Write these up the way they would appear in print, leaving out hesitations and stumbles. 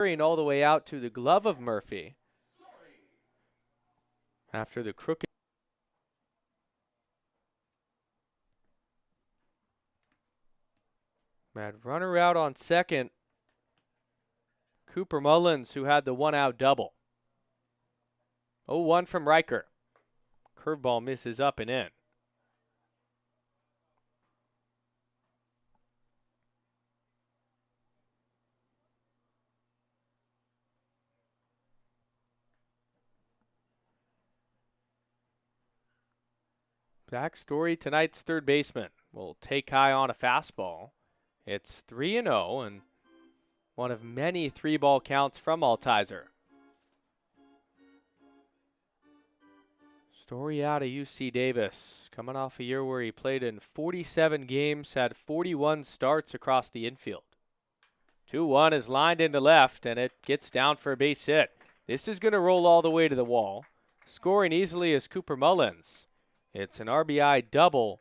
all the way out to the glove of Murphy. After the crooked. Bad runner out on second. Cooper Mullins, who had the one-out double. 0-1 from Riker. Curveball misses up and in. Backstory, tonight's third baseman will take high on a fastball. It's 3-0 and one of many three-ball counts from Altizer. Story out of UC Davis, coming off a year where he played in 47 games, had 41 starts across the infield. 2-1 is lined into left, and it gets down for a base hit. This is going to roll all the way to the wall. Scoring easily is Cooper Mullins. It's an RBI double,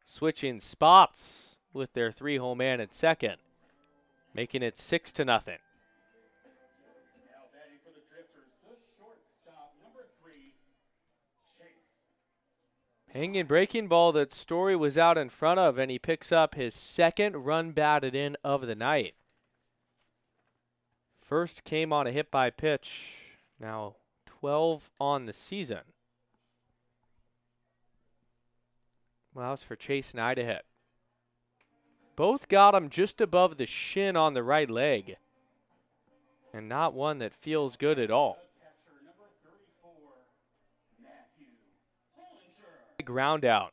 switching spots with their three-hole man at second, making it 6-0. Now batting for the Drifters, the shortstop, number 3, Chase. Hanging breaking ball that Story was out in front of, and he picks up his second run batted in of the night. First came on a hit by pitch, now 12 on the season. Allows for Chase Knight to hit. Both got him just above the shin on the right leg. And not one that feels good at all. Ground out.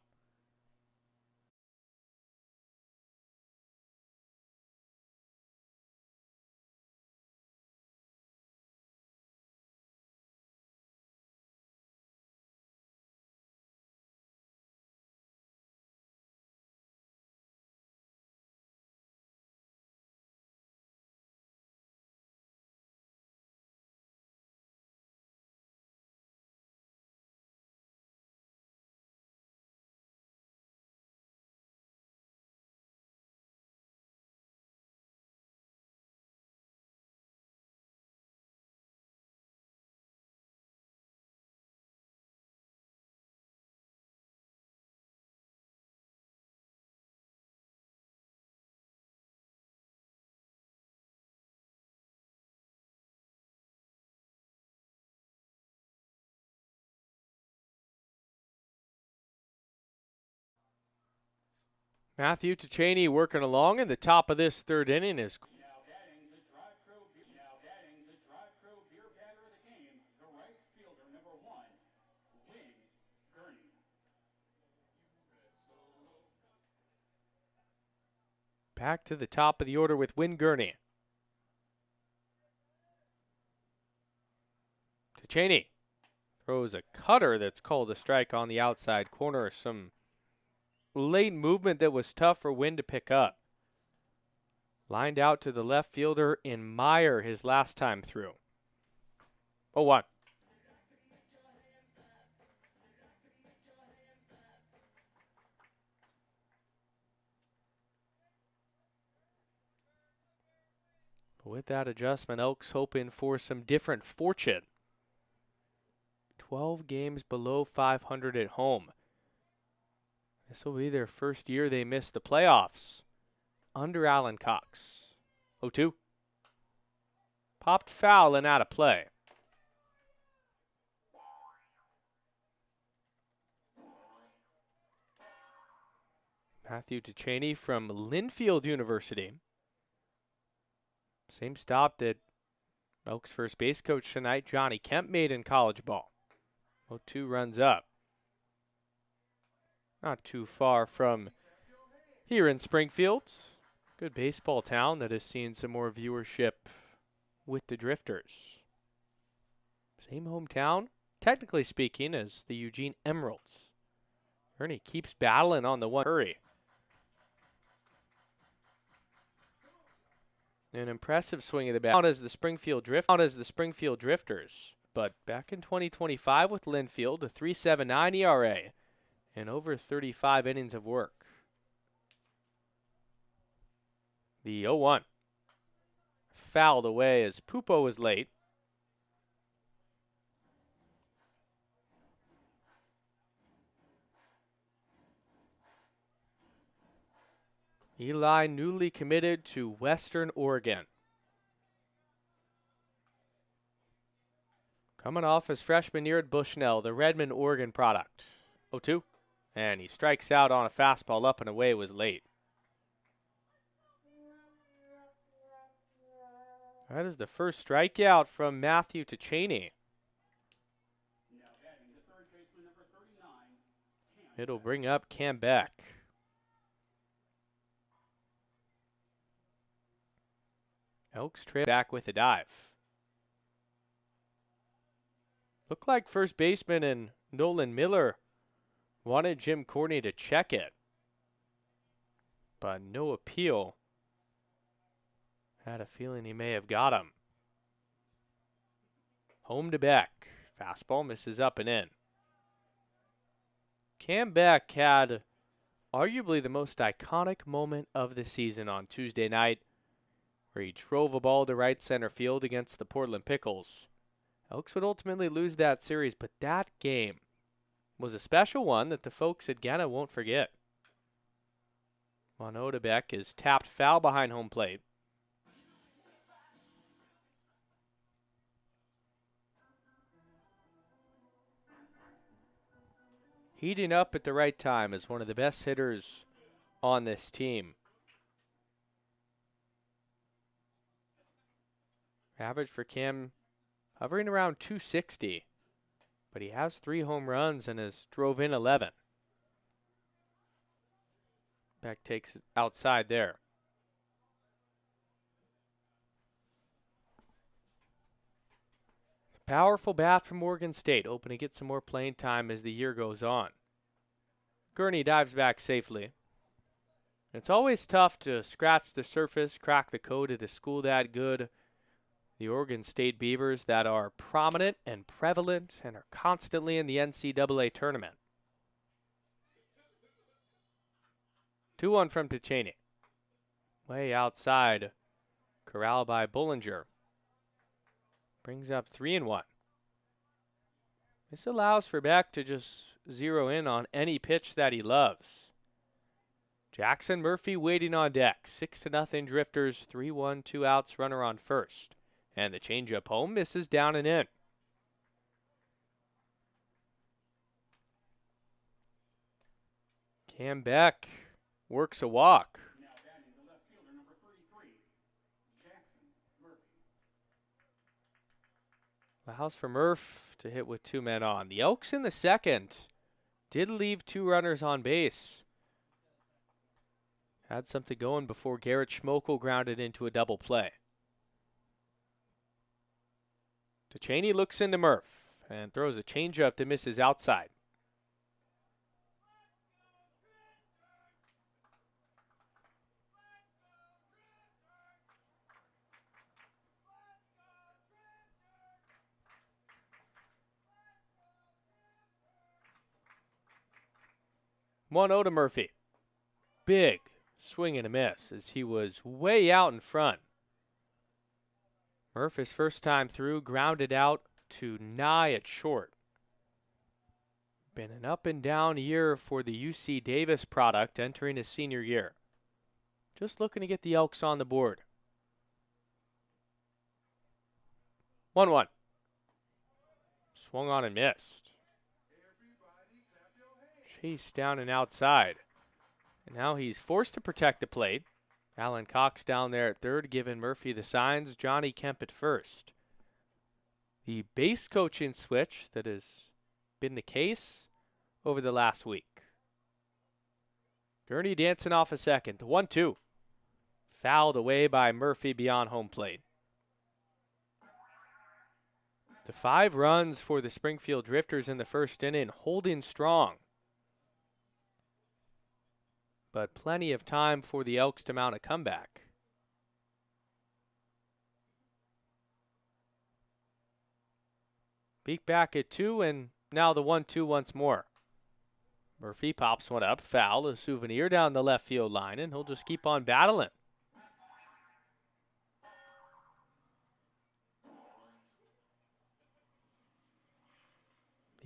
Matthew Ticheney working along in the top of this third inning is now batting the drive-through beer batter of the game, the right fielder, number 1, Wing Gurney. Back to the top of the order with Win Gurney. Ticheney throws a cutter that's called a strike on the outside corner. Some late movement that was tough for Wynn to pick up. Lined out to the left fielder in Meyer his last time through. 0-1. With that adjustment, Elks hoping for some different fortune. 12 games below 500 at home. This will be their first year they missed the playoffs under Alan Cox. 0-2. Popped foul and out of play. Matthew Ticheney from Linfield University. Same stop that Elks first base coach tonight, Johnny Kemp, made in college ball. 0-2 runs up. Not too far from here in Springfield. Good baseball town that has seen some more viewership with the Drifters. Same hometown, technically speaking, as the Eugene Emeralds. Ernie keeps battling on the one hurry. An impressive swing of the bat out as the Springfield Drifters. But back in 2025 with Linfield, a 3.79 ERA. And over 35 innings of work. The 0-1. fouled away as Pupo was late. Eli newly committed to Western Oregon. Coming off his freshman year at Bushnell, the Redmond, Oregon product. 0-2. And he strikes out on a fastball up and away, was late. That is the first strikeout from Matthew to Cheney. It'll bring up Cam Beck. Elks trail back with a dive. Looked like first baseman and Nolan Miller wanted Jim Courtney to check it, but no appeal. Had a feeling he may have got him. Home to Beck. Fastball misses up and in. Cam Beck had arguably the most iconic moment of the season on Tuesday night, where he drove a ball to right center field against the Portland Pickles. Elks would ultimately lose that series, but that game was a special one that the folks at Gannett won't forget. Mono Beck is tapped foul behind home plate. Heating up at the right time as one of the best hitters on this team. Average for Cam hovering around 260, but he has 3 home runs and has drove in 11. Beck takes it outside there. Powerful bat from Oregon State, hoping to get some more playing time as the year goes on. Gurney dives back safely. It's always tough to scratch the surface, crack the code at a school that good. The Oregon State Beavers that are prominent and prevalent and are constantly in the NCAA tournament. 2-1 from Ticheney. Way outside, corralled by Bollinger. Brings up 3-1. This allows for Beck to just zero in on any pitch that he loves. Jackson Murphy waiting on deck. 6-0 Drifters, 3-1, 2 outs, runner on first. And the changeup home misses down and in. Cam Beck works a walk. Allows for Murph to hit with 2 men on. The Elks in the second did leave 2 runners on base. Had something going before Garrett Schmokel grounded into a double play. Ticheney looks into Murph and throws a changeup that misses outside. One 0 to Murphy. Big swing and a miss as he was way out in front. Murph, his first time through, grounded out to nigh at short. Been an up and down year for the UC Davis product entering his senior year. Just looking to get the Elks on the board. 1-1. Swung on and missed. Chase down and outside. And now he's forced to protect the plate. Alan Cox down there at third, giving Murphy the signs. Johnny Kemp at first. The base coaching switch that has been the case over the last week. Gurney dancing off a second. 1-2. Fouled away by Murphy beyond home plate. The 5 runs for the Springfield Drifters in the first inning, holding strong. But plenty of time for the Elks to mount a comeback. Beak back at 2, and now the 1-2 once more. Murphy pops one up, foul, a souvenir down the left field line, and he'll just keep on battling.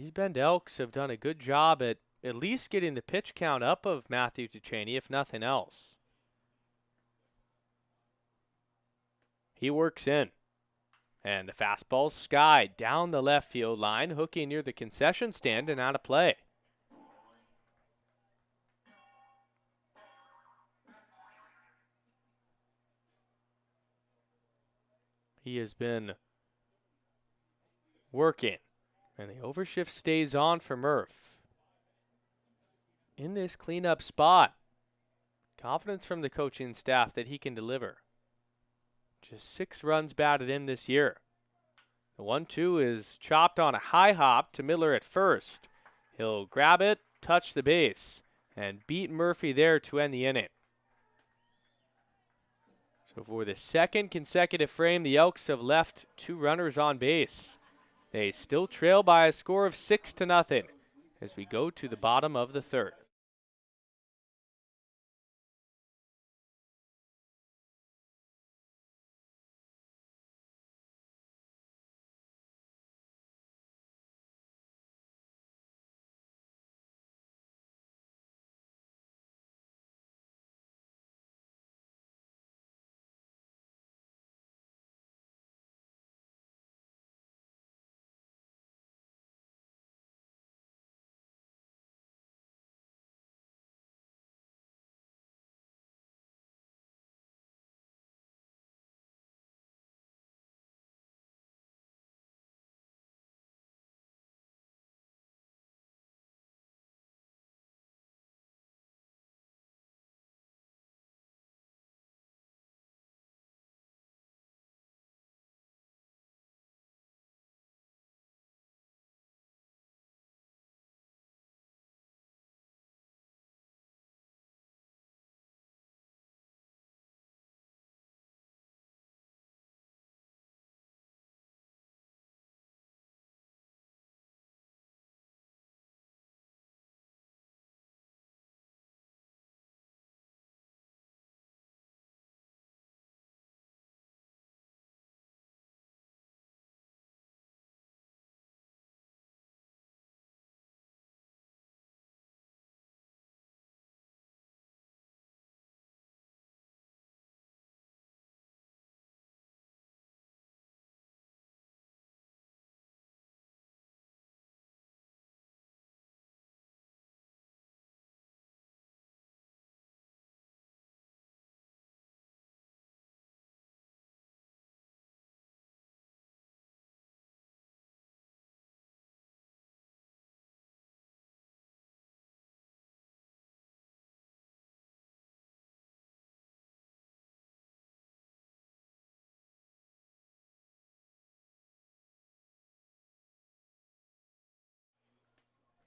These Bend Elks have done a good job at least getting the pitch count up of Matthew Ducheney, if nothing else. He works in. And the fastball skied down the left field line, hooking near the concession stand and out of play. He has been working, and the overshift stays on for Murph. In this cleanup spot, confidence from the coaching staff that he can deliver. Just 6 runs batted in this year. The 1-2 is chopped on a high hop to Miller at first. He'll grab it, touch the base, and beat Murphy there to end the inning. So for the second consecutive frame, the Elks have left 2 runners on base. They still trail by a score of 6-0 as we go to the bottom of the third.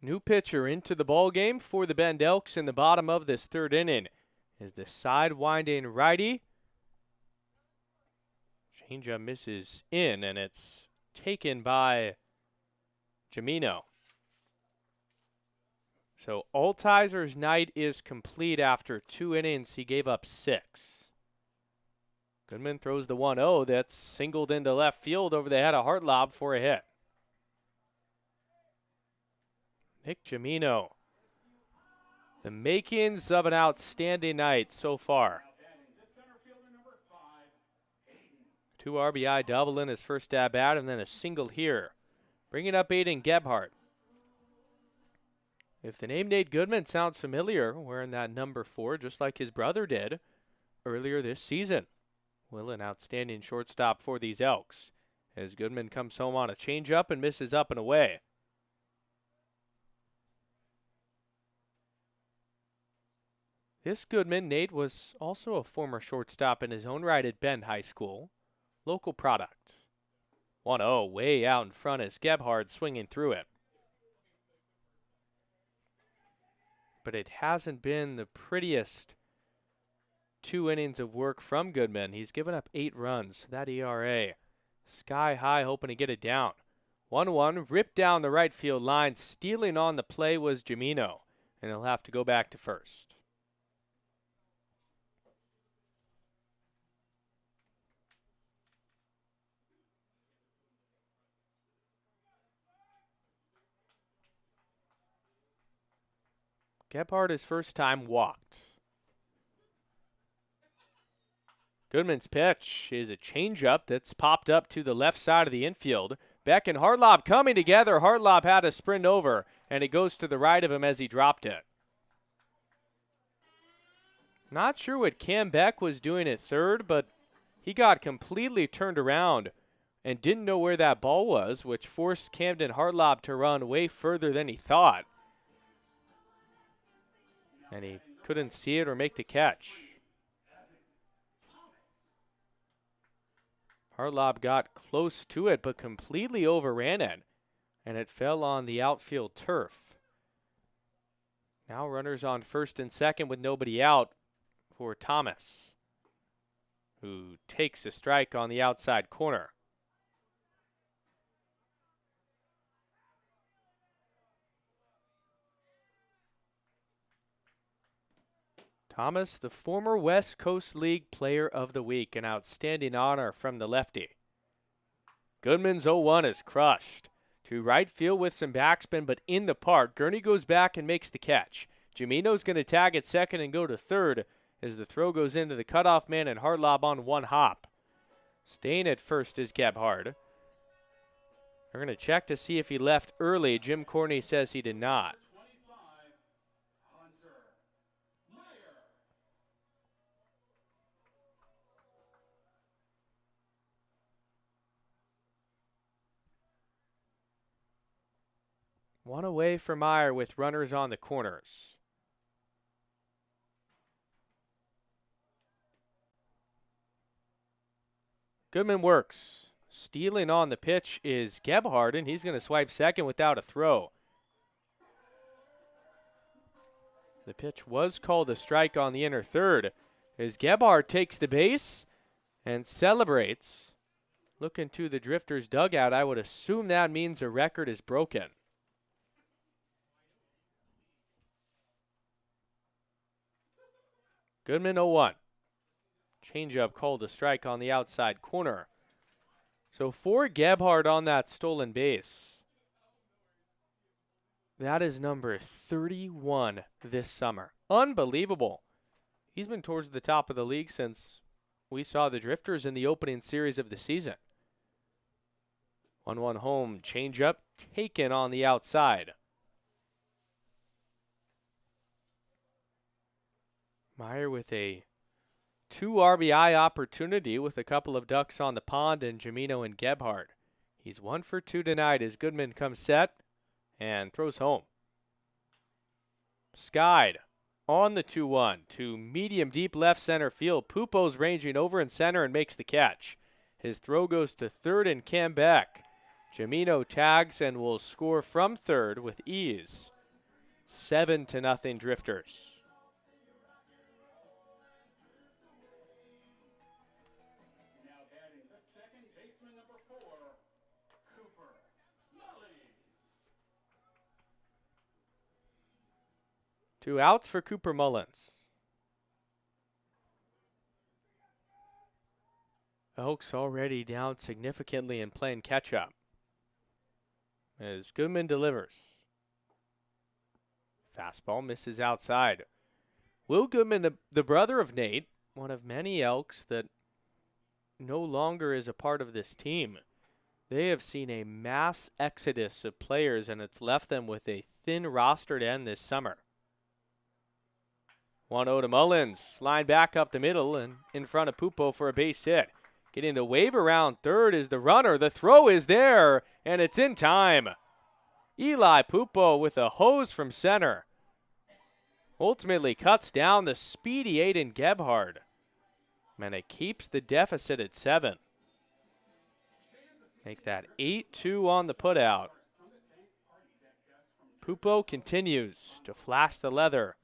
New pitcher into the ball game for the Bend Elks in the bottom of this third inning is the side-winding righty. Changeup misses in, and it's taken by Jamino. So Altizer's night is complete after 2 innings. He gave up 6. Goodman throws the 1-0 that's singled into left field over the head of Hartlob for a hit. Nick Jamino, the makings of an outstanding night so far. 2 RBI double in his first at bat, and then a single here, bringing up Aiden Gebhardt. If the name Nate Goodman sounds familiar, wearing that number 4 just like his brother did earlier this season. Will, an outstanding shortstop for these Elks, as Goodman comes home on a changeup and misses up and away. This Goodman, Nate, was also a former shortstop in his own right at Bend High School. Local product. 1-0 way out in front as Gebhardt swinging through it. But it hasn't been the prettiest 2 innings of work from Goodman. He's given up 8 runs. That ERA sky high, hoping to get it down. 1-1, ripped down the right field line. Stealing on the play was Jamino, and he'll have to go back to first. Gebhardt his first time walked. Goodman's pitch is a changeup that's popped up to the left side of the infield. Beck and Hartlob coming together. Hartlob had a sprint over, and it goes to the right of him as he dropped it. Not sure what Cam Beck was doing at third, but he got completely turned around and didn't know where that ball was, which forced Camden Hartlob to run way further than he thought. And he couldn't see it or make the catch. Hartlob got close to it, but completely overran it, and it fell on the outfield turf. Now runners on first and second with nobody out for Thomas, who takes a strike on the outside corner. Thomas, the former West Coast League Player of the Week, an outstanding honor from the lefty. Goodman's 0-1 is crushed. To right field with some backspin, but in the park. Gurney goes back and makes the catch. Jimino's going to tag at second and go to third as the throw goes into the cutoff man and Hartlob on one hop. Staying at first is Gebhardt. We're going to check to see if he left early. Jim Corney says he did not. One away for Meyer with runners on the corners. Goodman works. Stealing on the pitch is Gebhardt, and he's going to swipe second without a throw. The pitch was called a strike on the inner third as Gebhardt takes the base and celebrates. Looking to the Drifters dugout, I would assume that means a record is broken. Goodman 0-1. Changeup called a strike on the outside corner. So for Gebhardt on that stolen base, that is number 31 this summer. Unbelievable. He's been towards the top of the league since we saw the Drifters in the opening series of the season. 1-1 home, changeup taken on the outside. Meyer with a 2 RBI opportunity with a couple of ducks on the pond and Jimino and Gebhardt. He's 1 for 2 tonight as Goodman comes set and throws home. Skied on the 2-1 to medium deep left center field. Pupo's ranging over in center and makes the catch. His throw goes to third and Cam Beck. Jimino tags and will score from third with ease. 7-0 Drifters. Two outs for Cooper Mullins. Elks already down significantly and playing catch-up as Goodman delivers. Fastball misses outside. Will Goodman, the brother of Nate, one of many Elks that no longer is a part of this team. They have seen a mass exodus of players, and it's left them with a thin roster to end this summer. 1-0 to Mullins. Line back up the middle and in front of Pupo for a base hit. Getting the wave around third is the runner. The throw is there, and it's in time. Eli Pupo with a hose from center. Ultimately cuts down the speedy Aiden Gebhardt. And it keeps the deficit at 7. Make that 8-2 on the putout. Pupo continues to flash the leather.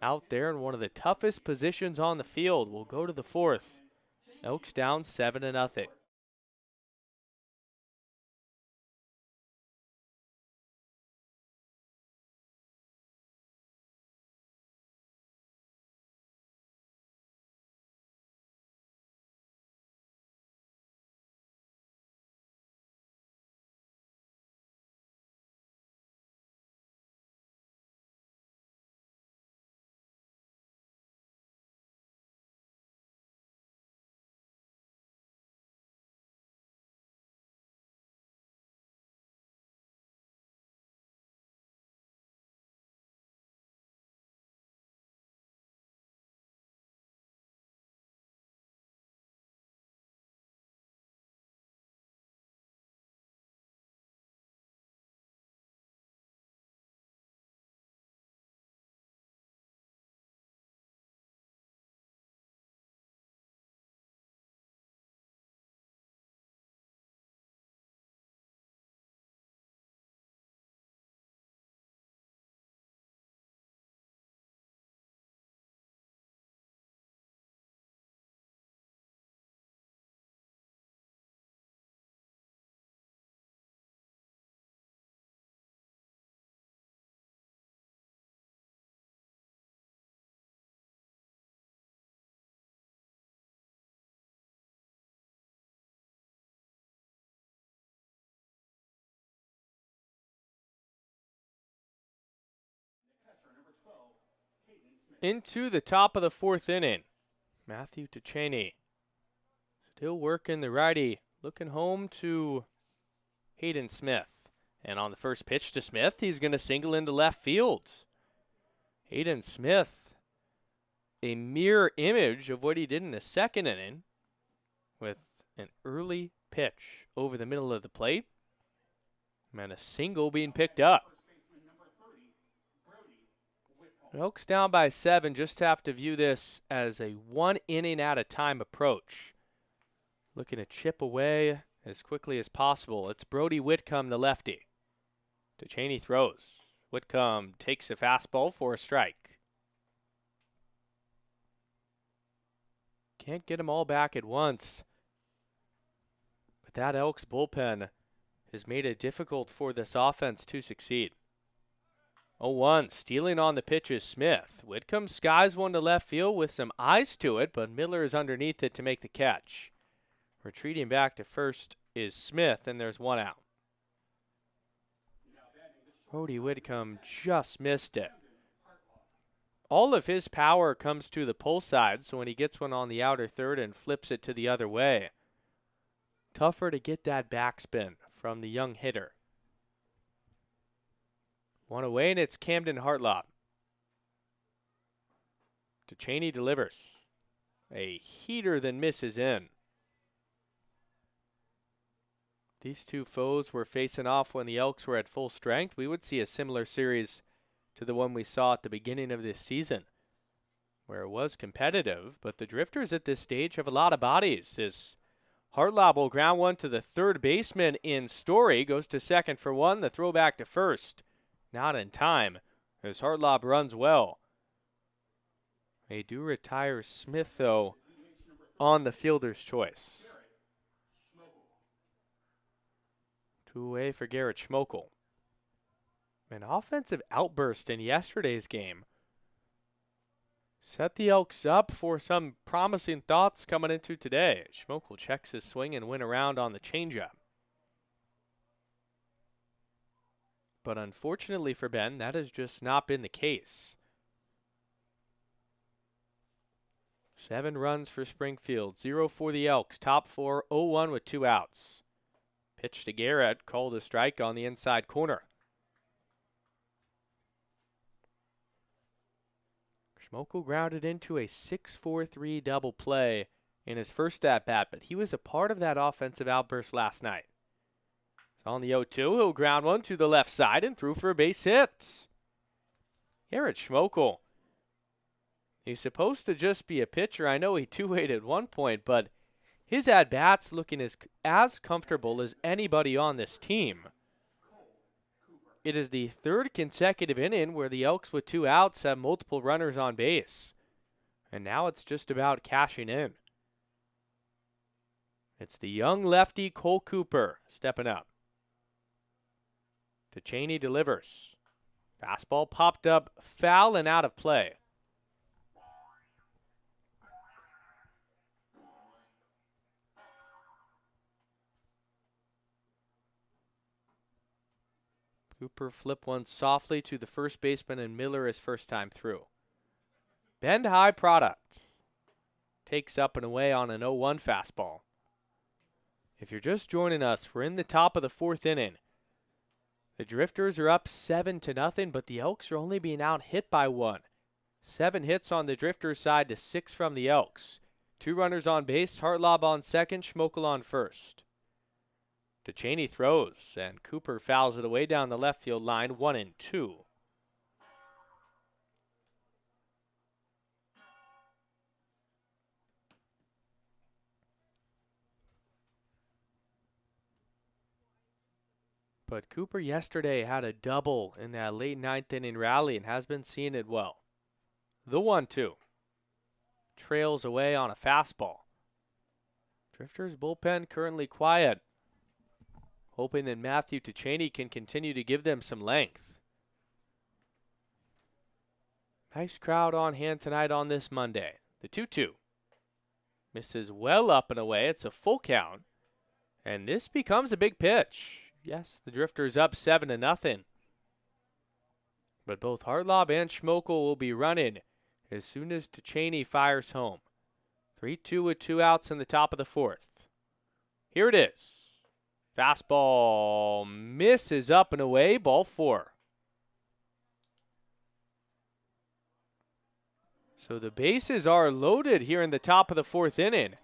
Out there in one of the toughest positions on the field. We'll go to the 4th. Elks down 7-0. into the top of the 4th inning. Matthew Duchesne still working the righty, looking home to Hayden Smith. And on the first pitch to Smith, he's going to single into left field. Hayden Smith, a mirror image of what he did in the 2nd inning with an early pitch over the middle of the plate and a single being picked up. The Elks down by 7, just have to view this as a 1 inning at a time approach. Looking to chip away as quickly as possible. It's Brody Whitcomb, the lefty. Duchesne throws. Whitcomb takes a fastball for a strike. Can't get them all back at once. But that Elks bullpen has made it difficult for this offense to succeed. 0-1, stealing on the pitch is Smith. Whitcomb skies one to left field with some eyes to it, but Miller is underneath it to make the catch. Retreating back to first is Smith, and there's 1 out. Brody Whitcomb just missed it. All of his power comes to the pull side, so when he gets one on the outer third and flips it to the other way, tougher to get that backspin from the young hitter. 1 away, and it's Camden Hartlop. Duchesne delivers. A heater then misses in. These two foes were facing off when the Elks were at full strength. We would see a similar series to the one we saw at the beginning of this season, where it was competitive, but the Drifters at this stage have a lot of bodies. This Hartlop will ground one to the third baseman in Story, goes to second for 1, the throw back to first. Not in time, as Hartlop runs well. They do retire Smith, though, on the fielder's choice. 2 away for Garrett Schmokel. An offensive outburst in yesterday's game set the Elks up for some promising thoughts coming into today. Schmokel checks his swing and went around on the changeup. But unfortunately for Ben, that has just not been the case. 7 runs for Springfield, 0 for the Elks. Top 4, 0-1 with 2 outs. Pitch to Garrett, called a strike on the inside corner. Schmokel grounded into a 6-4-3 double play in his first at-bat, but he was a part of that offensive outburst last night. On the 0-2, he'll ground one to the left side and through for a base hit. Garrett Schmokel. He's supposed to just be a pitcher. I know he two-wayed at one point, but his at-bats looking as comfortable as anybody on this team. It is the 3rd consecutive inning where the Elks with 2 outs have multiple runners on base. And now it's just about cashing in. It's the young lefty Cole Cooper stepping up. Duchesne delivers. Fastball popped up, foul and out of play. Cooper flipped one softly to the first baseman and Miller his first time through. Bend high product. Takes up and away on an 0-1 fastball. If you're just joining us, we're in the top of the 4th inning. The Drifters are up 7-0, but the Elks are only being out hit by 1. 7 hits on the Drifters side to 6 from the Elks. 2 runners on base, Hartlop on second, Schmokel on first. Duchesne throws, and Cooper fouls it away down the left field line, 1-2. But Cooper yesterday had a double in that late 9th inning rally and has been seeing it well. The 1-2. Trails away on a fastball. Drifters bullpen currently quiet, hoping that Matthew Duchesne can continue to give them some length. Nice crowd on hand tonight on this Monday. The 2-2. Misses well up and away. It's a full count. And this becomes a big pitch. Yes, the Drifters up 7-0. But both Hartlop and Schmokel will be running as soon as Cheney fires home. 3-2 with 2 outs in the top of the 4th. Here it is. Fastball misses up and away, ball 4. So the bases are loaded here in the top of the 4th inning.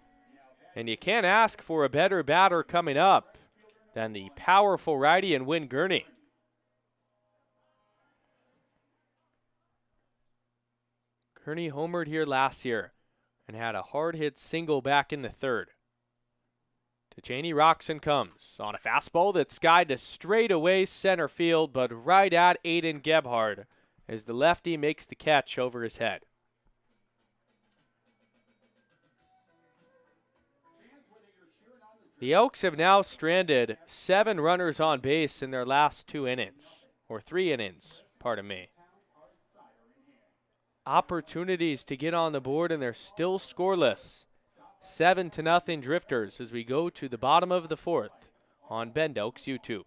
And you can't ask for a better batter coming up than the powerful righty and Win Gurney. Gurney homered here last year and had a hard-hit single back in the 3rd. Cheney rocks and comes on a fastball that's skied to straightaway center field, but right at Aiden Gebhard as the lefty makes the catch over his head. The Elks have now stranded 7 runners on base in their last 2 innings, or 3 innings, pardon me. Opportunities to get on the board, and they're still scoreless. 7-0 Drifters as we go to the bottom of the 4th on Bend Elks YouTube.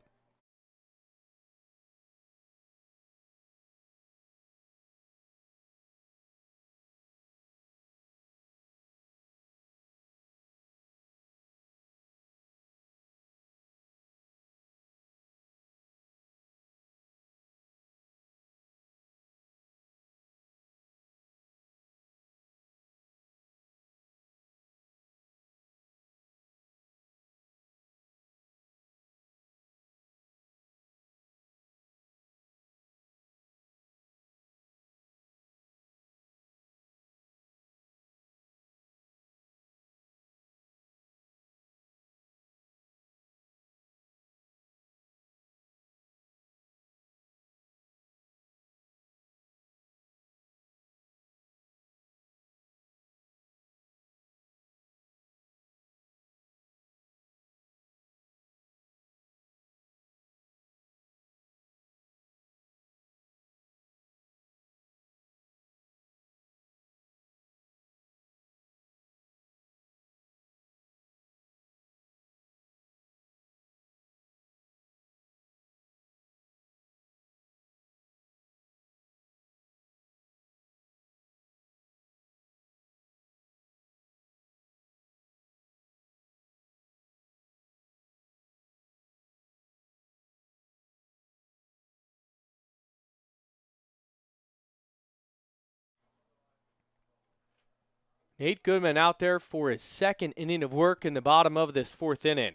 Nate Goodman out there for his 2nd inning of work in the bottom of this 4th inning.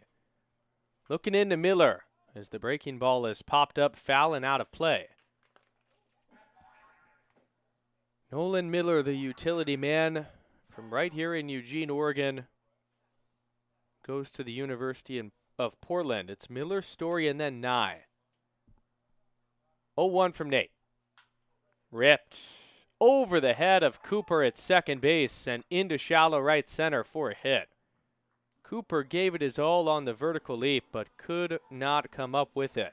Looking into Miller as the breaking ball is popped up foul and out of play. Nolan Miller, the utility man from right here in Eugene, Oregon, goes to the University of Portland. It's Miller, Story, and then Nye. 0-1 from Nate. Ripped over the head of Cooper at second base and into shallow right center for a hit. Cooper gave it his all on the vertical leap, but could not come up with it.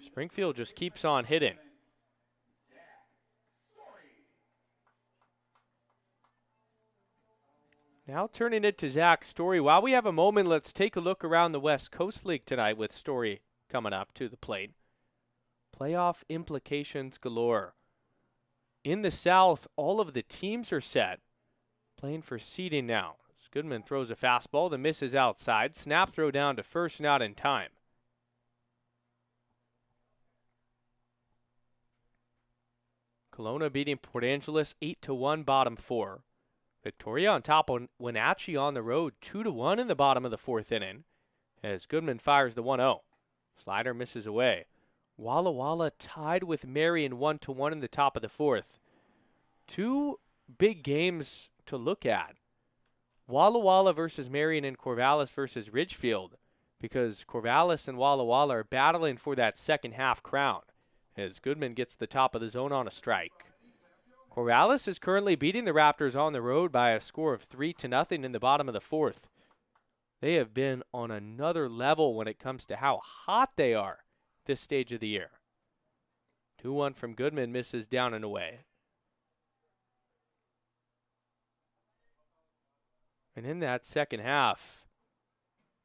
Springfield just keeps on hitting. Now turning it to Zach Story. While we have a moment, let's take a look around the West Coast League tonight with Story coming up to the plate. Playoff implications galore. In the South, all of the teams are set. Playing for seeding now. As Goodman throws a fastball that misses outside. Snap throw down to first, not in time. Kelowna beating Port Angeles 8-1, bottom 4. Victoria on top on Wenatchee on the road 2-1 in the bottom of the 4th inning. As Goodman fires the 1-0. Slider misses away. Walla Walla tied with Marion 1-1 in the top of the 4th. 2 big games to look at. Walla Walla versus Marion and Corvallis versus Ridgefield, because Corvallis and Walla Walla are battling for that second half crown as Goodman gets the top of the zone on a strike. Corvallis is currently beating the Raptors on the road by a score of 3-0 in the bottom of the 4th. They have been on another level when it comes to how hot they are this stage of the year. 2-1 from Goodman, misses down and away. And in that second half,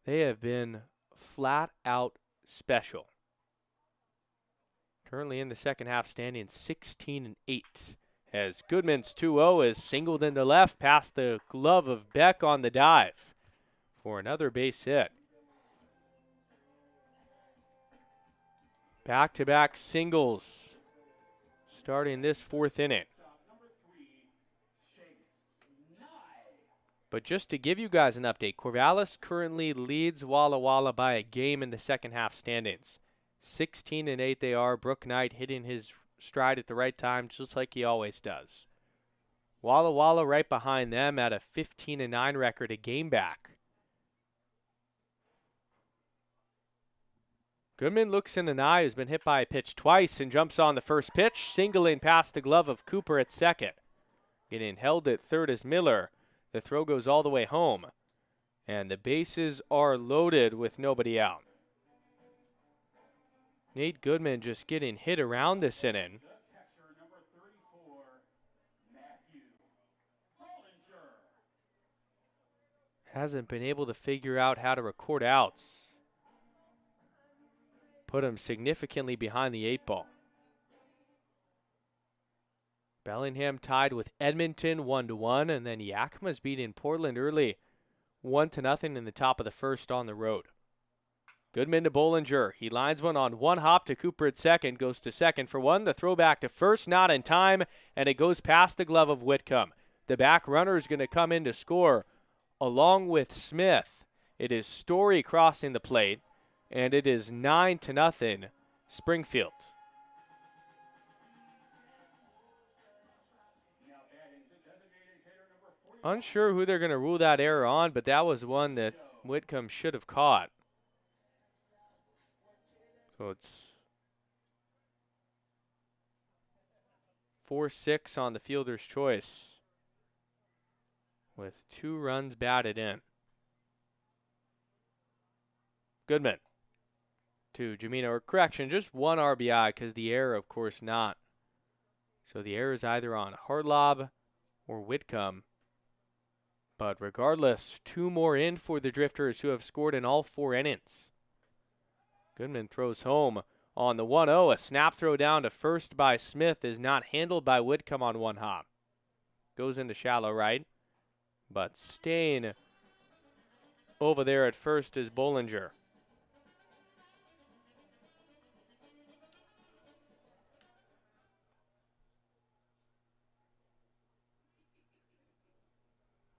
they have been flat out special. Currently in the second half standing 16-8. As Goodman's 2-0 is singled into left past the glove of Beck on the dive for another base hit. Back-to-back singles starting this fourth inning. But just to give you guys an update, Corvallis currently leads Walla Walla by a game in the second half standings. 16-8 they are. Brooke Knight hitting his stride at the right time, just like he always does. Walla Walla right behind them at a 15-9 record, a game back. Goodman looks in an eye, who's been hit by a pitch twice, and jumps on the first pitch, singling past the glove of Cooper at second. Getting held at third is Miller. The throw goes all the way home, and the bases are loaded with nobody out. Nate Goodman just getting hit around this inning. Hasn't been able to figure out how to record outs. Put him significantly behind the 8-ball. Bellingham tied with Edmonton 1-1, and then Yakima's beating Portland early 1-0 in the top of the first on the road. Goodman to Bollinger. He lines one on one hop to Cooper at second, goes to second for one. The throw back to first, not in time, and it goes past the glove of Whitcomb. The back runner is going to come in to score along with Smith. It is Story crossing the plate, and it is 9-0 Springfield. Unsure who they're going to rule that error on, but that was one that Whitcomb should have caught. So it's 4-6 on the fielder's choice with 2 runs batted in. Goodman to Jamino, or correction, just 1 RBI because the error, of course, not. So the error is either on Hartlob or Whitcomb. But regardless, 2 more in for the Drifters, who have scored in all 4 innings. Goodman throws home on the 1-0. A snap throw down to first by Smith is not handled by Whitcomb on one hop. Goes into shallow right. But staying over there at first is Bollinger.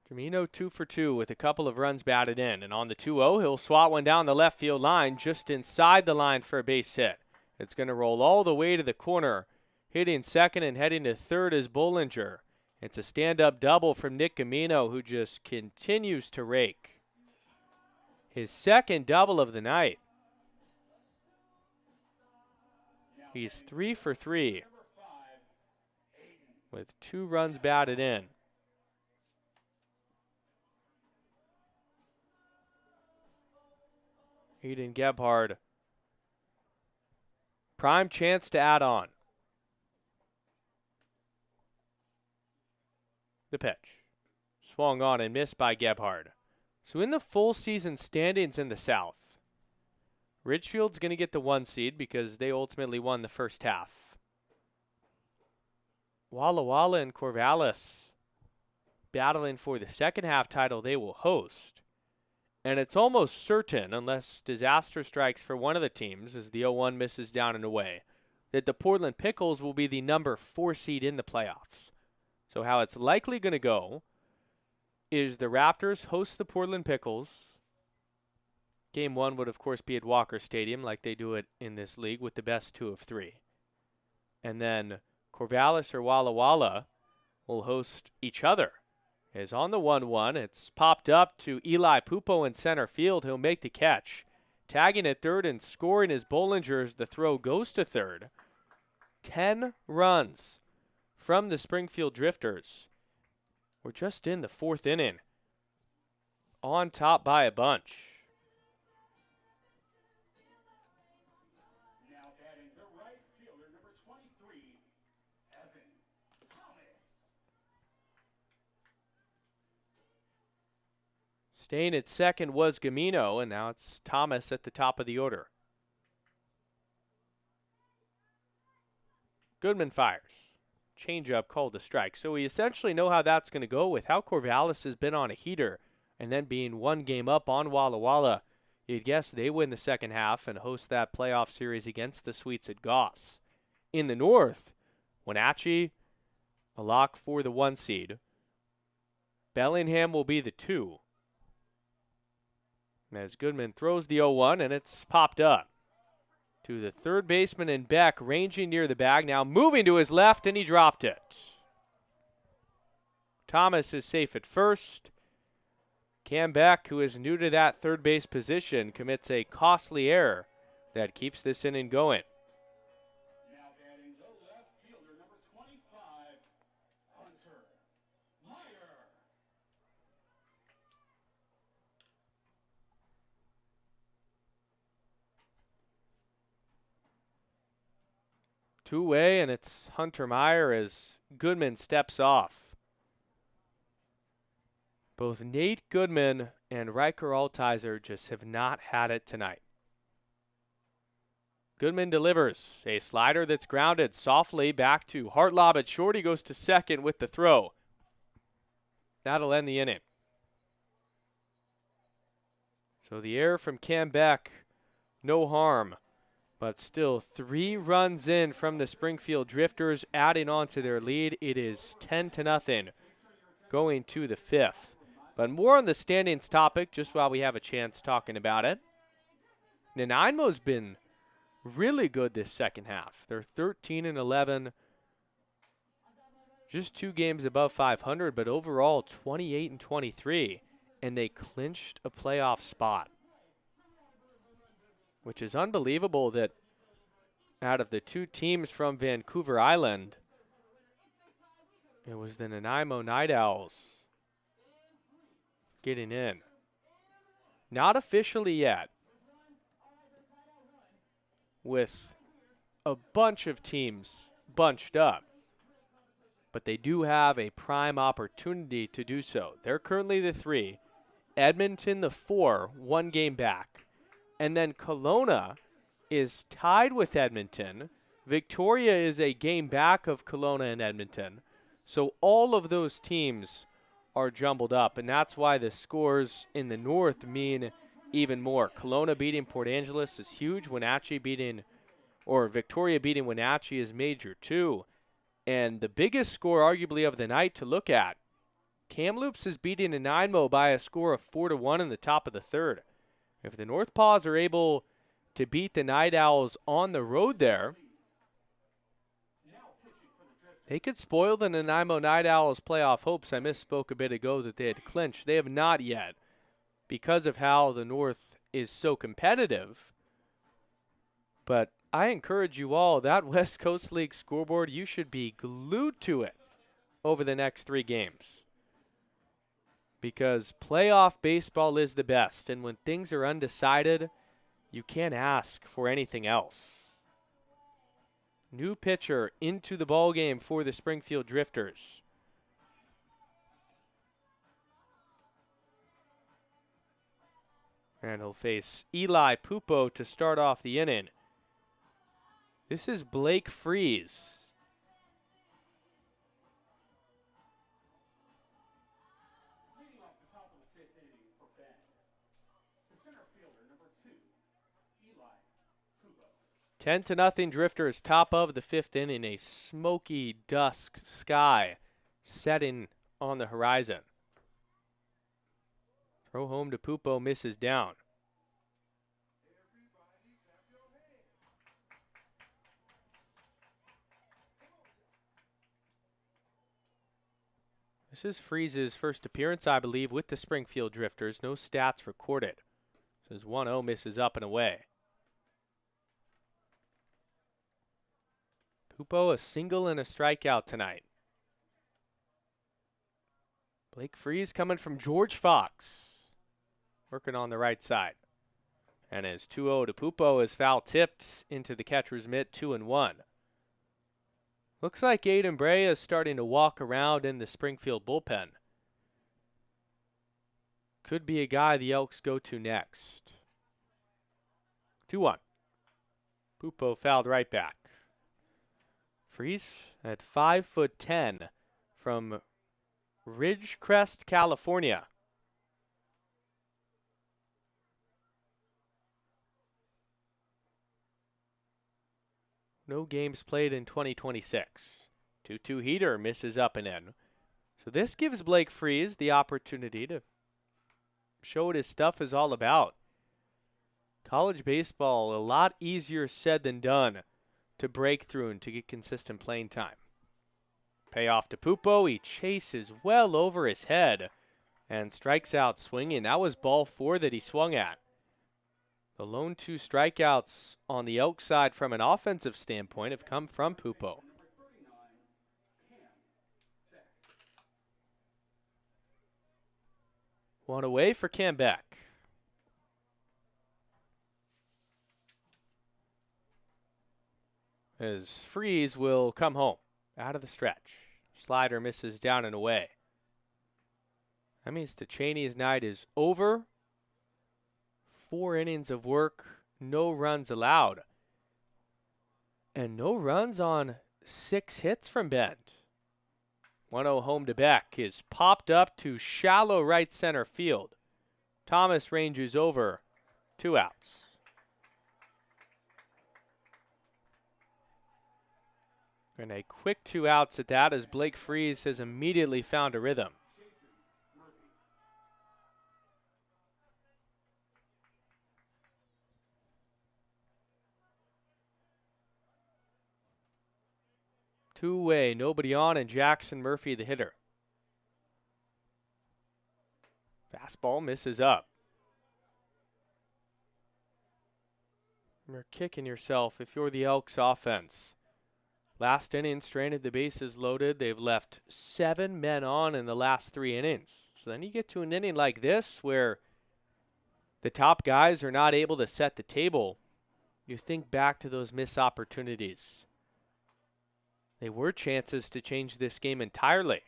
Jamino 2 for 2 with a couple of runs batted in. And on the 2-0, he'll swat one down the left field line, just inside the line for a base hit. It's going to roll all the way to the corner. Hitting second and heading to third is Bollinger. It's a stand-up double from Nick Gamino, who just continues to rake. His second double of the night. He's 3 for 3 with 2 runs batted in. Eden Gebhard. Prime chance to add on. The pitch. Swung on and missed by Gebhard. So in the full season standings in the South, Ridgefield's going to get the 1 seed because they ultimately won the first half. Walla Walla and Corvallis battling for the second half title they will host. And it's almost certain, unless disaster strikes for one of the teams as the 0-1 misses down and away, that the Portland Pickles will be the number 4 seed in the playoffs. So how it's likely going to go is the Raptors host the Portland Pickles. Game 1 would, of course, be at Walker Stadium like they do it in this league with the best 2 of 3. And then Corvallis or Walla Walla will host each other. Is on the 1-1. It's popped up to Eli Pupo in center field. He'll make the catch. Tagging at third and scoring is Bollinger as the throw goes to third. 10 runs from the Springfield Drifters. We're just in the 4th inning. On top by a bunch. Now batting the right fielder, number 23, Evan Thomas. Staying at second was Gamino, and now it's Thomas at the top of the order. Goodman fires. Changeup called a strike. So we essentially know how that's going to go with how Corvallis has been on a heater and then being one game up on Walla Walla. You'd guess they win the second half and host that playoff series against the Sweets at Goss. In the north, Wenatchee, a lock for the 1 seed. Bellingham will be the 2. As Goodman throws the 0-1, and it's popped up to the third baseman and Beck, ranging near the bag now, moving to his left, and he dropped it. Thomas is safe at first. Cam Beck, who is new to that third base position, commits a costly error that keeps this inning going. Now batting the left fielder, number 25, Hunter Meyer. Two-way, and it's Hunter Meyer as Goodman steps off. Both Nate Goodman and Riker Altizer just have not had it tonight. Goodman delivers a slider that's grounded softly back to Hartlob at short. He goes to second with the throw. That'll end the inning. So the error from Cam Beck, no harm, but still 3 runs in from the Springfield Drifters, adding on to their lead. It is 10-0 going to the 5th. But more on the standings topic, just while we have a chance talking about it. Nanaimo's been really good this second half. They're 13-11, just 2 games above 500, but overall 28-23, and they clinched a playoff spot, which is unbelievable that out of the 2 teams from Vancouver Island, it was the Nanaimo Night Owls getting in. Not officially yet, with a bunch of teams bunched up, but they do have a prime opportunity to do so. They're currently the 3, Edmonton the 4, 1 game back, and then Kelowna is tied with Edmonton. Victoria is a game back of Kelowna and Edmonton, so all of those teams are jumbled up, and that's why the scores in the north mean even more. Kelowna beating Port Angeles is huge. Victoria beating Wenatchee is major too. And the biggest score arguably of the night to look at, Kamloops is beating Nanaimo by a score of 4-1 in the top of the 3rd. If the North Paws are able to beat the Night Owls on the road there, they could spoil the Nanaimo Night Owls' playoff hopes. I misspoke a bit ago that they had clinched. They have not yet, because of how the North is so competitive. But I encourage you all, that West Coast League scoreboard, you should be glued to it over the next 3 games. Because playoff baseball is the best, and when things are undecided, you can't ask for anything else. New pitcher into the ballgame for the Springfield Drifters. And he'll face Eli Pupo to start off the inning. This is Blake Freeze. Leading off the top of the 5th inning for Bend, the center fielder, number 2, Eli Pupo. 10-0 Drifters, top of the 5th inning. A smoky dusk sky setting on the horizon. Throw home to Pupo, misses down. This is Freeze's first appearance, I believe, with the Springfield Drifters. No stats recorded. This is 1-0, misses up and away. Pupo a single and a strikeout tonight. Blake Freeze coming from George Fox, working on the right side. And his 2-0 to Pupo is foul tipped into the catcher's mitt, 2-1. Looks like Aiden Brea is starting to walk around in the Springfield bullpen. Could be a guy the Elks go to next. 2-1. Pupo fouled right back. Freeze at 5'10" from Ridgecrest, California. No games played in 2026. 2-2 heater misses up and in. So this gives Blake Freeze the opportunity to show what his stuff is all about. College baseball, a lot easier said than done to break through and to get consistent playing time. Payoff to Pupo. He chases well over his head and strikes out swinging. That was ball 4 that he swung at. The lone 2 strikeouts on the Elk side from an offensive standpoint have come from Pupo. 1 away for Cam Beck. As Freeze will come home out of the stretch. Slider misses down and away. That means DeChaney's night is over. 4 innings of work, no runs allowed. And no runs on 6 hits from Bend. 1-0 home to Beck is popped up to shallow right center field. Thomas ranges over, 2 outs. And a quick 2 outs at that as Blake Freeze has immediately found a rhythm. Two-way, nobody on, and Jackson Murphy the hitter. Fastball misses up. You're kicking yourself if you're the Elks offense. Last inning, stranded the bases loaded. They've left 7 men on in the last 3 innings. So then you get to an inning like this where the top guys are not able to set the table. You think back to those missed opportunities. They were chances to change this game entirely.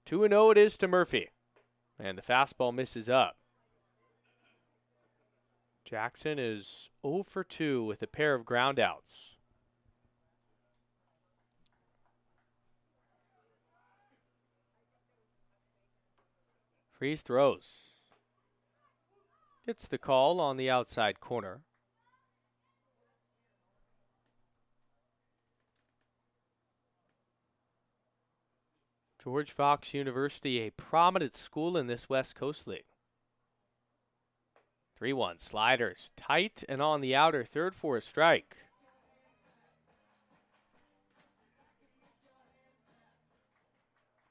2-0 it is to Murphy. And the fastball misses up. Jackson is 0 for 2 with a pair of groundouts. Freeze throws. Gets the call on the outside corner. George Fox University, a prominent school in this West Coast League. 3-1 sliders, tight and on the outer third for a strike.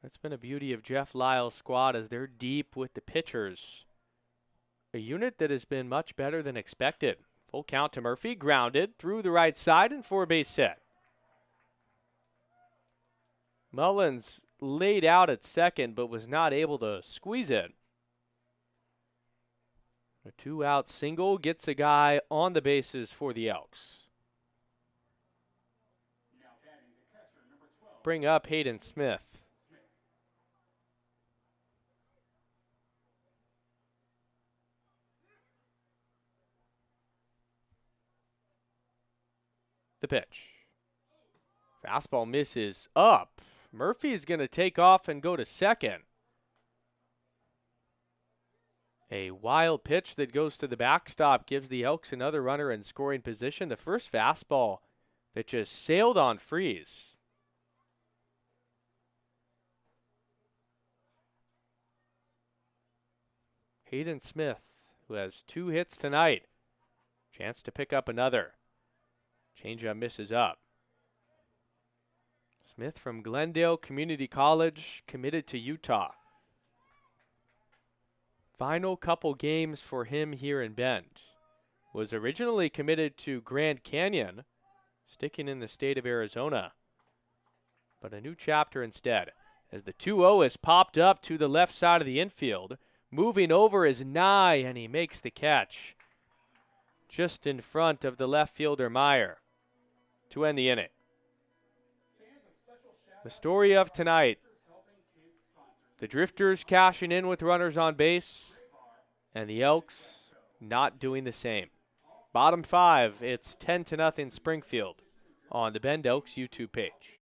That's been a beauty of Jeff Lyle's squad as they're deep with the pitchers. A unit that has been much better than expected. Full count to Murphy, grounded through the right side and for a base hit. Mullins laid out at second but was not able to squeeze it. A 2-out single gets a guy on the bases for the Elks. Bring up Hayden Smith. The pitch. Fastball misses up. Murphy is going to take off and go to second. A wild pitch that goes to the backstop gives the Elks another runner in scoring position. The first fastball that just sailed on Freeze. Hayden Smith, who has 2 hits tonight. Chance to pick up another. Changeup misses up. Smith from Glendale Community College, committed to Utah. Final couple games for him here in Bend. Was originally committed to Grand Canyon, sticking in the state of Arizona. But a new chapter instead, as the 2-0 is popped up to the left side of the infield. Moving over is Nye, and he makes the catch. Just in front of the left fielder Meyer to end the inning. The story of tonight, the Drifters cashing in with runners on base, and the Elks not doing the same. Bottom 5, it's 10-0 Springfield on the Bend Elks YouTube page.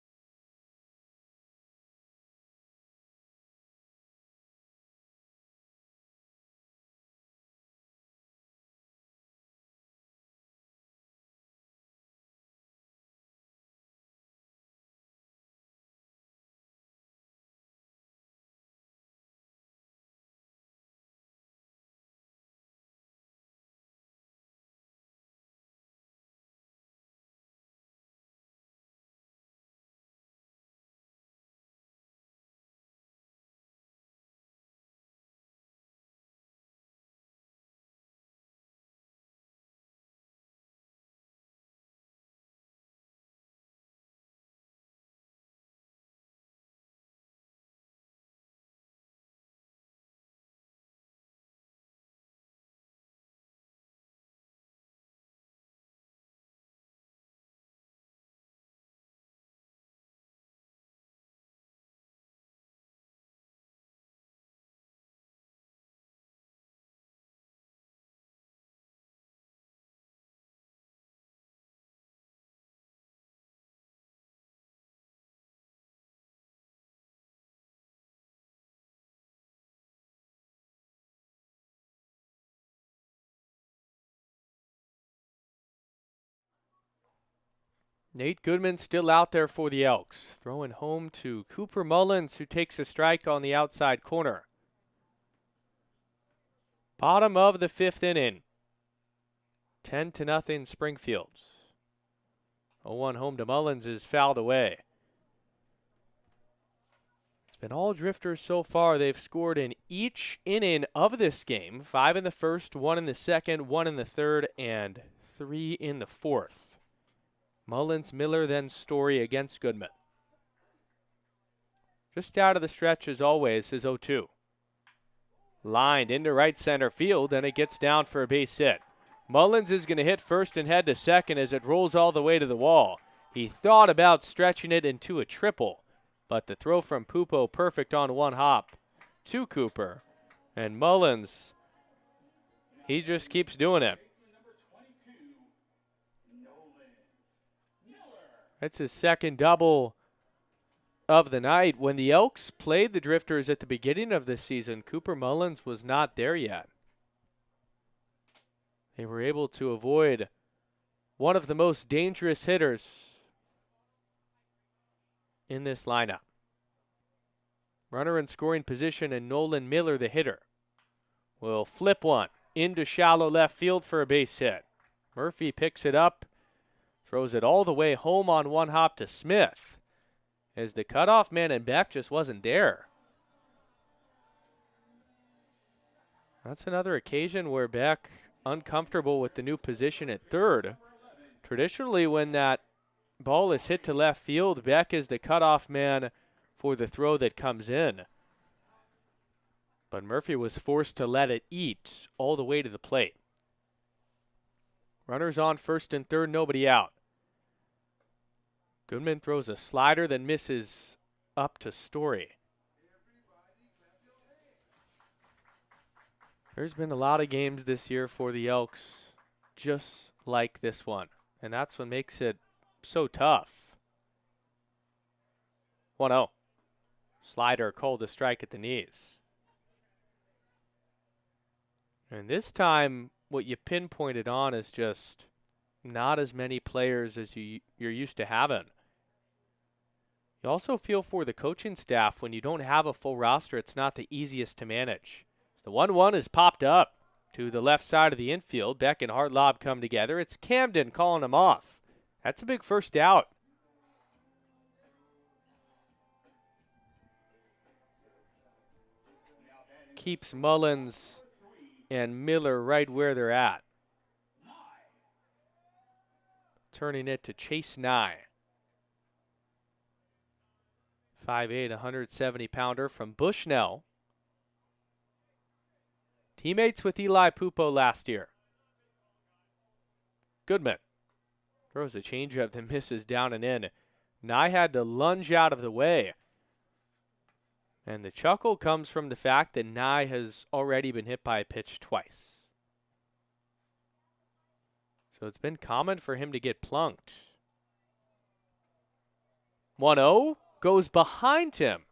Nate Goodman still out there for the Elks, throwing home to Cooper Mullins, who takes a strike on the outside corner. Bottom of the 5th inning. 10-0 Springfield. 0-1 home to Mullins is fouled away. It's been all drifters so far. They've scored in each inning of this game. 5 in the first, 1 in the second, 1 in the third, and 3 in the fourth. Mullins, Miller, then Story against Goodman. Just out of the stretch as always is 0-2. Lined into right center field, and it gets down for a base hit. Mullins is going to hit first and head to second as it rolls all the way to the wall. He thought about stretching it into a triple, but the throw from Pupo perfect on one hop to Cooper. And Mullins, he just keeps doing it. That's his second double of the night. When the Elks played the Drifters at the beginning of this season, Cooper Mullins was not there yet. They were able to avoid one of the most dangerous hitters in this lineup. Runner in scoring position, and Nolan Miller, the hitter, will flip one into shallow left field for a base hit. Murphy picks it up, throws it all the way home on one hop to Smith, as the cutoff man and Beck just wasn't there. That's another occasion where Beck uncomfortable with the new position at third. Traditionally, when that ball is hit to left field, Beck is the cutoff man for the throw that comes in. But Murphy was forced to let it eat all the way to the plate. Runners on first and third, nobody out. Goodman throws a slider that misses up to Story. There's been a lot of games this year for the Elks just like this one, and that's what makes it so tough. 1-0. Slider called a strike at the knees. And this time, what you pinpointed on is just not as many players as you're used to having. You also feel for the coaching staff when you don't have a full roster. It's not the easiest to manage. The 1-1 is popped up to the left side of the infield. Beck and Hartlob come together. It's Camden calling him off. That's a big first out. Keeps Mullins and Miller right where they're at. Turning it to Chase Nye. 5'8", 170-pounder from Bushnell. Teammates with Eli Pupo last year. Goodman throws a changeup that misses down and in. Nye had to lunge out of the way. And the chuckle comes from the fact that Nye has already been hit by a pitch twice. So it's been common for him to get plunked. 1-0 goes behind him.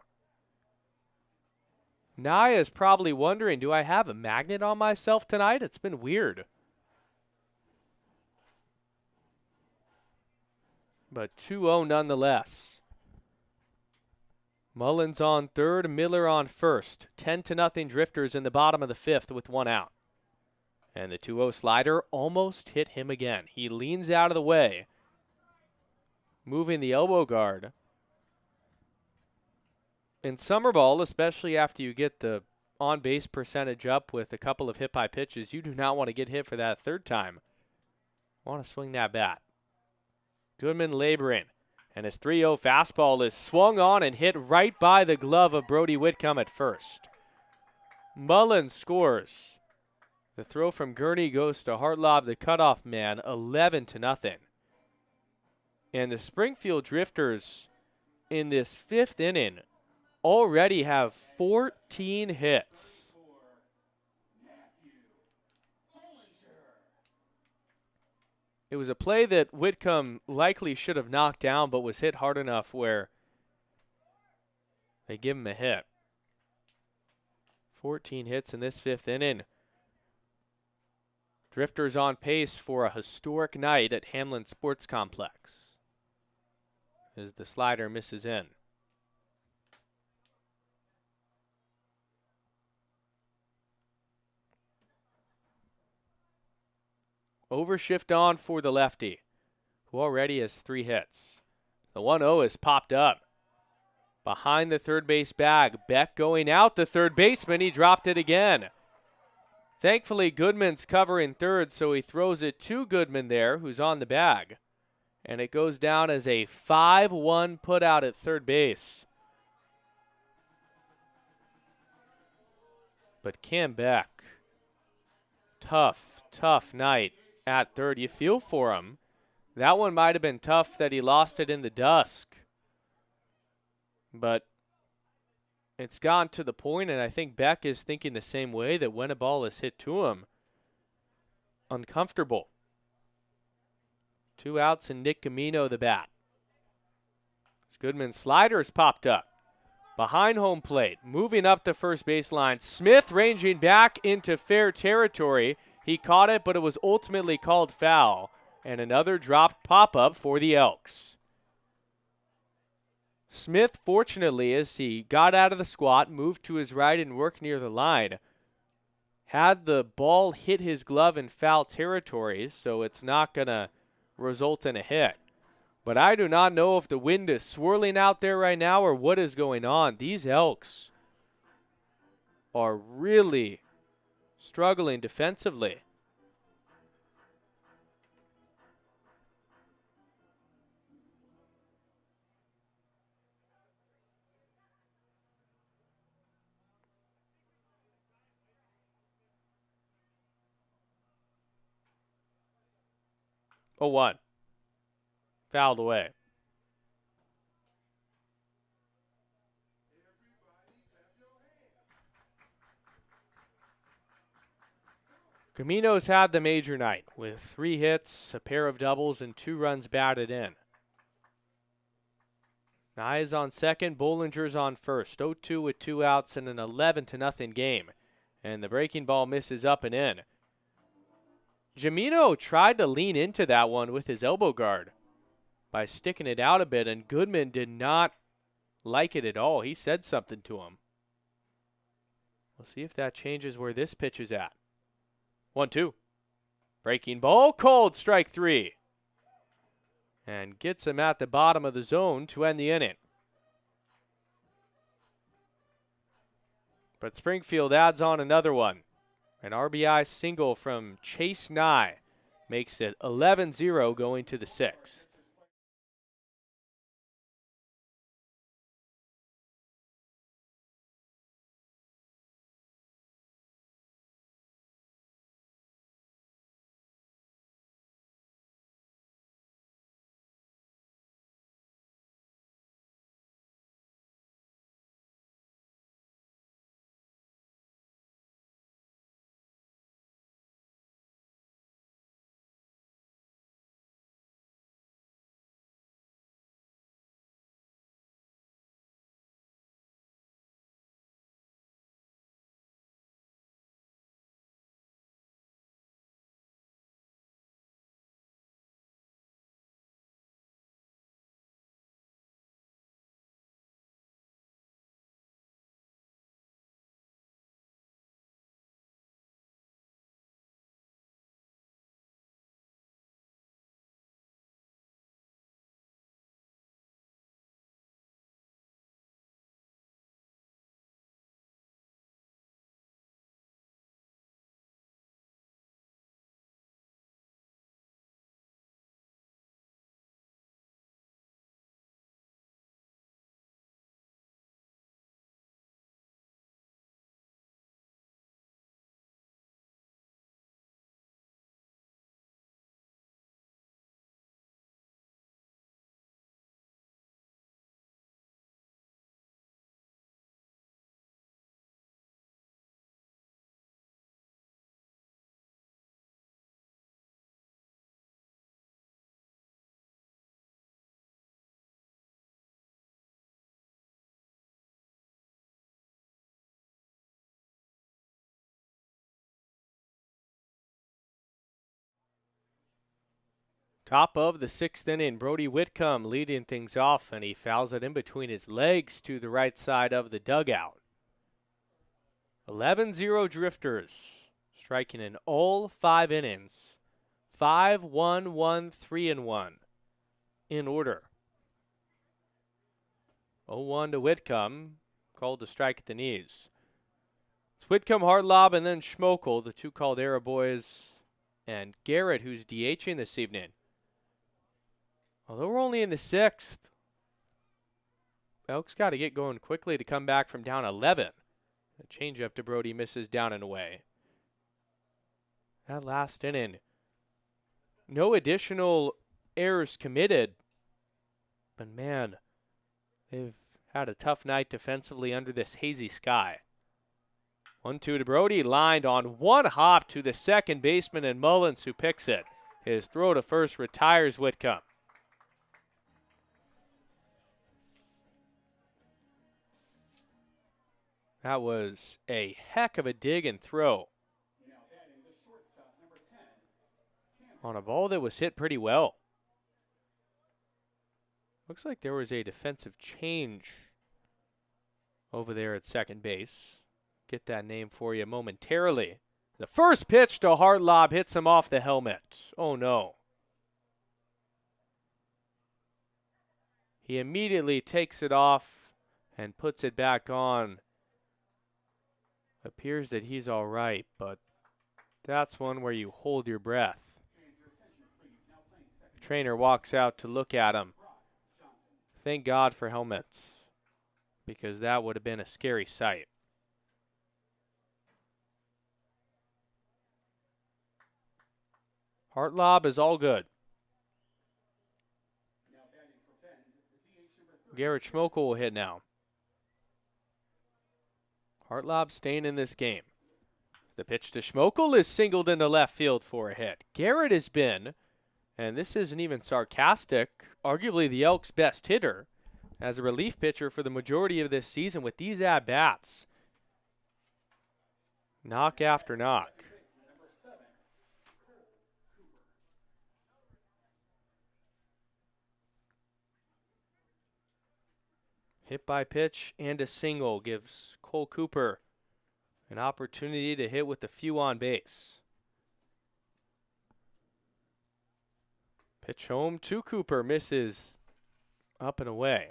Naya's probably wondering, do I have a magnet on myself tonight? It's been weird. But 2-0 nonetheless. Mullins on third, Miller on first. 10-0 Drifters in the bottom of the fifth with one out. And the 2-0 slider almost hit him again. He leans out of the way, moving the elbow guard. In summer ball, especially after you get the on-base percentage up with a couple of hit-by pitches, you do not want to get hit for that third time. Want to swing that bat. Goodman laboring. And his 3-0 fastball is swung on and hit right by the glove of Brody Whitcomb at first. Mullins scores. The throw from Gurney goes to Hartlob, the cutoff man, 11-0. And the Springfield Drifters in this fifth inning already have 14 hits. It was a play that Whitcomb likely should have knocked down, but was hit hard enough where they give him a hit. 14 hits in this fifth inning. Drifters on pace for a historic night at Hamlin Sports Complex as the slider misses in. Overshift on for the lefty, who already has 3 hits. The 1-0 is popped up. Behind the third base bag, Beck going out. The third baseman, he dropped it again. Thankfully, Goodman's covering third, so he throws it to Goodman there, who's on the bag. And it goes down as a 5-1 putout at third base. But Cam Beck, tough night at third. You feel for him. That one might have been tough that he lost it in the dusk. But it's gone to the point, and I think Beck is thinking the same way, that when a ball is hit to him, uncomfortable. 2 outs and Nick Camino the bat. As Goodman's slider is popped up. Behind home plate, moving up the first baseline. Smith ranging back into fair territory. He caught it, but it was ultimately called foul. And another dropped pop-up for the Elks. Smith, fortunately, as he got out of the squat, moved to his right and worked near the line, had the ball hit his glove in foul territory, so it's not going to result in a hit. But I do not know if the wind is swirling out there right now or what is going on. These Elks are really struggling defensively. Oh, 1. Fouled away. Camino's had the major night with 3 hits, a pair of doubles, and 2 runs batted in. Nye's on second, Bollinger's on first. 0-2 with 2 outs and an 11-0 game. And the breaking ball misses up and in. Jamino tried to lean into that one with his elbow guard by sticking it out a bit, and Goodman did not like it at all. He said something to him. We'll see if that changes where this pitch is at. 1-2. Breaking ball, called strike 3. And gets him at the bottom of the zone to end the inning. But Springfield adds on another one. An RBI single from Chase Nye makes it 11-0 going to the 6th. Top of the 6th inning, Brody Whitcomb leading things off, and he fouls it in between his legs to the right side of the dugout. 11-0 Drifters, striking in all 5 innings. 5-1-1, 3-1 in order. 0-1 to Whitcomb, called to strike at the knees. It's Whitcomb, Hartlob, and then Schmokel, the 2 Caldera boys, and Garrett, who's DHing this evening. Although we're only in the 6th, Elks got to get going quickly to come back from down 11. The changeup to Brody misses down and away. That last inning, no additional errors committed, but man, they've had a tough night defensively under this hazy sky. 1-2 to Brody, lined on one hop to the second baseman and Mullins, who picks it. His throw to first retires Whitcomb. That was a heck of a dig and throw on a ball that was hit pretty well. Looks like there was a defensive change over there at second base. Get that name for you momentarily. The first pitch to Hartlob hits him off the helmet. Oh no. He immediately takes it off and puts it back on. Appears that he's all right, but that's one where you hold your breath. The trainer walks out to look at him. Thank God for helmets, because that would have been a scary sight. Hartlob is all good. Garrett Schmokel will hit now. Hartlob staying in this game. The pitch to Schmokel is singled into left field for a hit. Garrett has been, and this isn't even sarcastic, arguably the Elks' best hitter as a relief pitcher for the majority of this season with these at-bats. Knock after knock. Hit by pitch and a single gives Cole Cooper an opportunity to hit with a few on base. Pitch home to Cooper, misses up and away.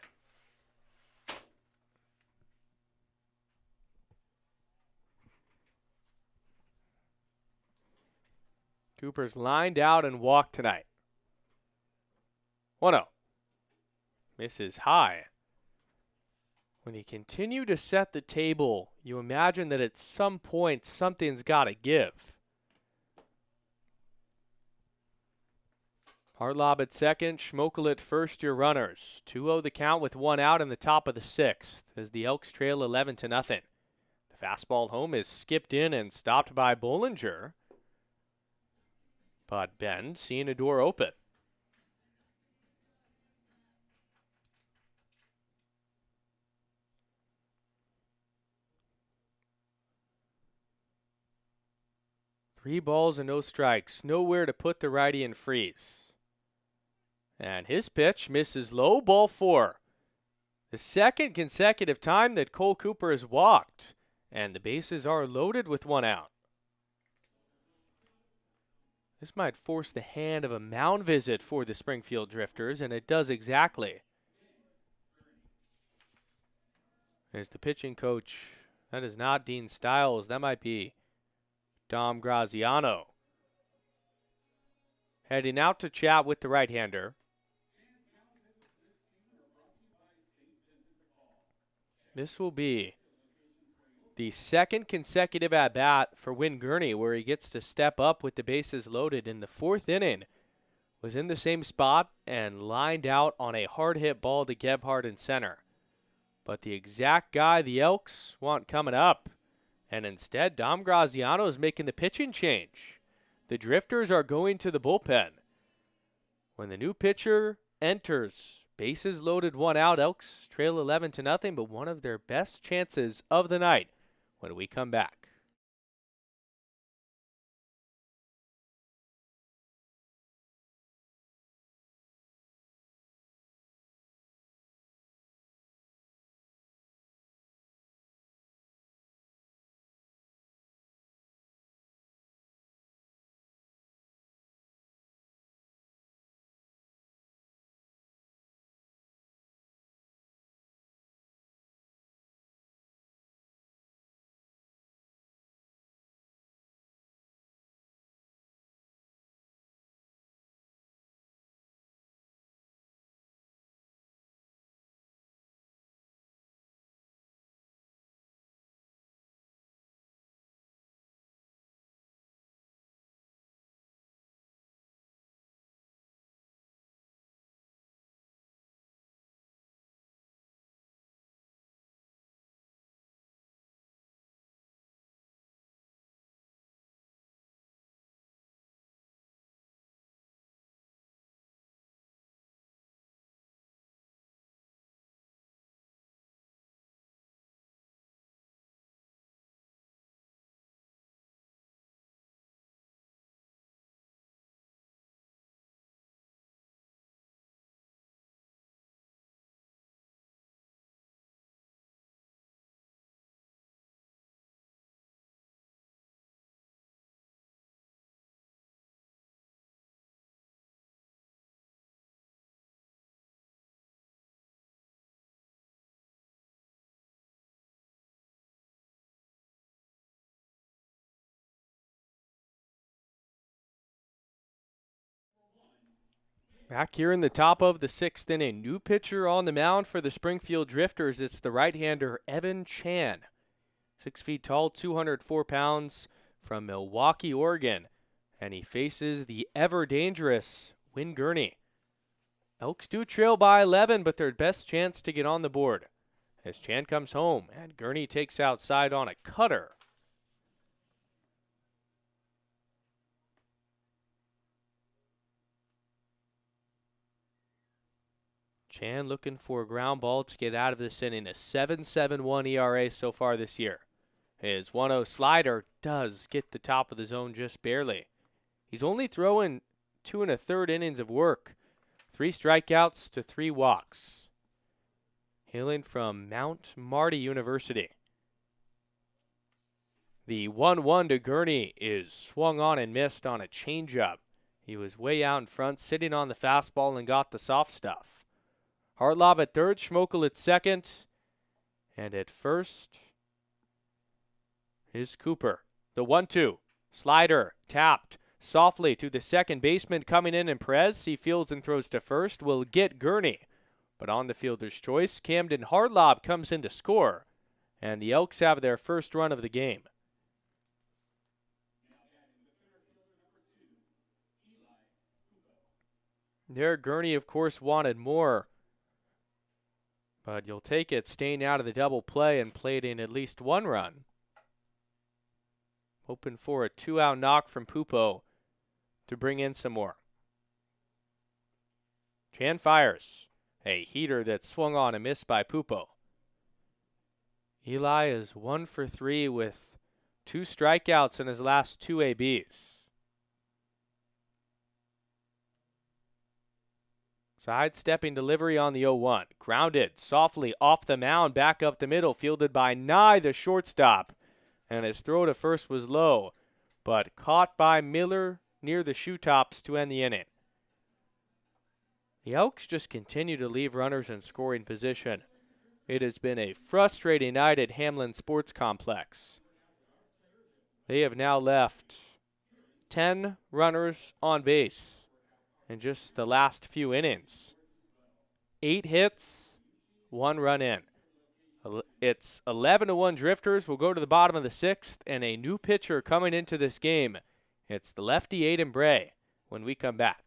Cooper's lined out and walked tonight. 1-0. Misses high. When you continue to set the table, you imagine that at some point something's got to give. Hartlob at second, Schmokel at first, your runners. 2-0 the count with 1 out in the top of the 6th as the Elks trail 11-0. The fastball home is skipped in and stopped by Bollinger. But Bend seeing a door open. Three balls and no strikes. Nowhere to put the righty in freeze. And his pitch misses low, ball 4. The second consecutive time that Cole Cooper has walked. And the bases are loaded with 1 out. This might force the hand of a mound visit for the Springfield Drifters, and it does exactly. There's the pitching coach. That is not Dean Stiles. That might be Dom Graziano. Heading out to chat with the right-hander. This will be the second consecutive at-bat for Win Gurney, where he gets to step up with the bases loaded in the 4th inning. Was in the same spot and lined out on a hard-hit ball to Gebhardt in center. But the exact guy the Elks want coming up. And instead, Dom Graziano is making the pitching change. The Drifters are going to the bullpen. When the new pitcher enters, bases loaded, 1 out, Elks trail 11-0, but one of their best chances of the night when we come back. Back here in the top of the 6th inning, new pitcher on the mound for the Springfield Drifters. It's the right-hander Evan Chan. 6 feet tall, 204 pounds, from Milwaukee, Oregon. And he faces the ever-dangerous Win Gurney. Elks do trail by 11, but their best chance to get on the board. As Chan comes home, and Gurney takes outside on a cutter. Chan looking for a ground ball to get out of this inning. A 7.71 ERA so far this year. His 1-0 slider does get the top of the zone just barely. He's only throwing 2 1/3 innings of work. 3 strikeouts to 3 walks. Hailing from Mount Marty University. The 1-1 to Gurney is swung on and missed on a changeup. He was way out in front, sitting on the fastball and got the soft stuff. Hartlob at third, Schmokel at second, and at first is Cooper. The 1-2, slider, tapped softly to the second baseman coming in, and Perez, he fields and throws to first, will get Gurney. But on the fielder's choice, Camden Hartlob comes in to score, and the Elks have their first run of the game. There, Gurney, of course, wanted more. But you'll take it, staying out of the double play and played in at least 1 run. Hoping for a 2-out knock from Pupo to bring in some more. Chan fires. A heater that swung on and missed by Pupo. Eli is 1 for 3 with 2 strikeouts in his last 2 ABs. Sidestepping delivery on the 0-1. Grounded softly off the mound, back up the middle, fielded by Nye, the shortstop. And his throw to first was low, but caught by Miller near the shoe tops to end the inning. The Elks just continue to leave runners in scoring position. It has been a frustrating night at Hamlin Sports Complex. They have now left 10 runners on base in just the last few innings. 8 hits, 1 run in. It's 11-1 Drifters. We'll go to the bottom of the 6th, and a new pitcher coming into this game. It's the lefty Aiden Bray when we come back.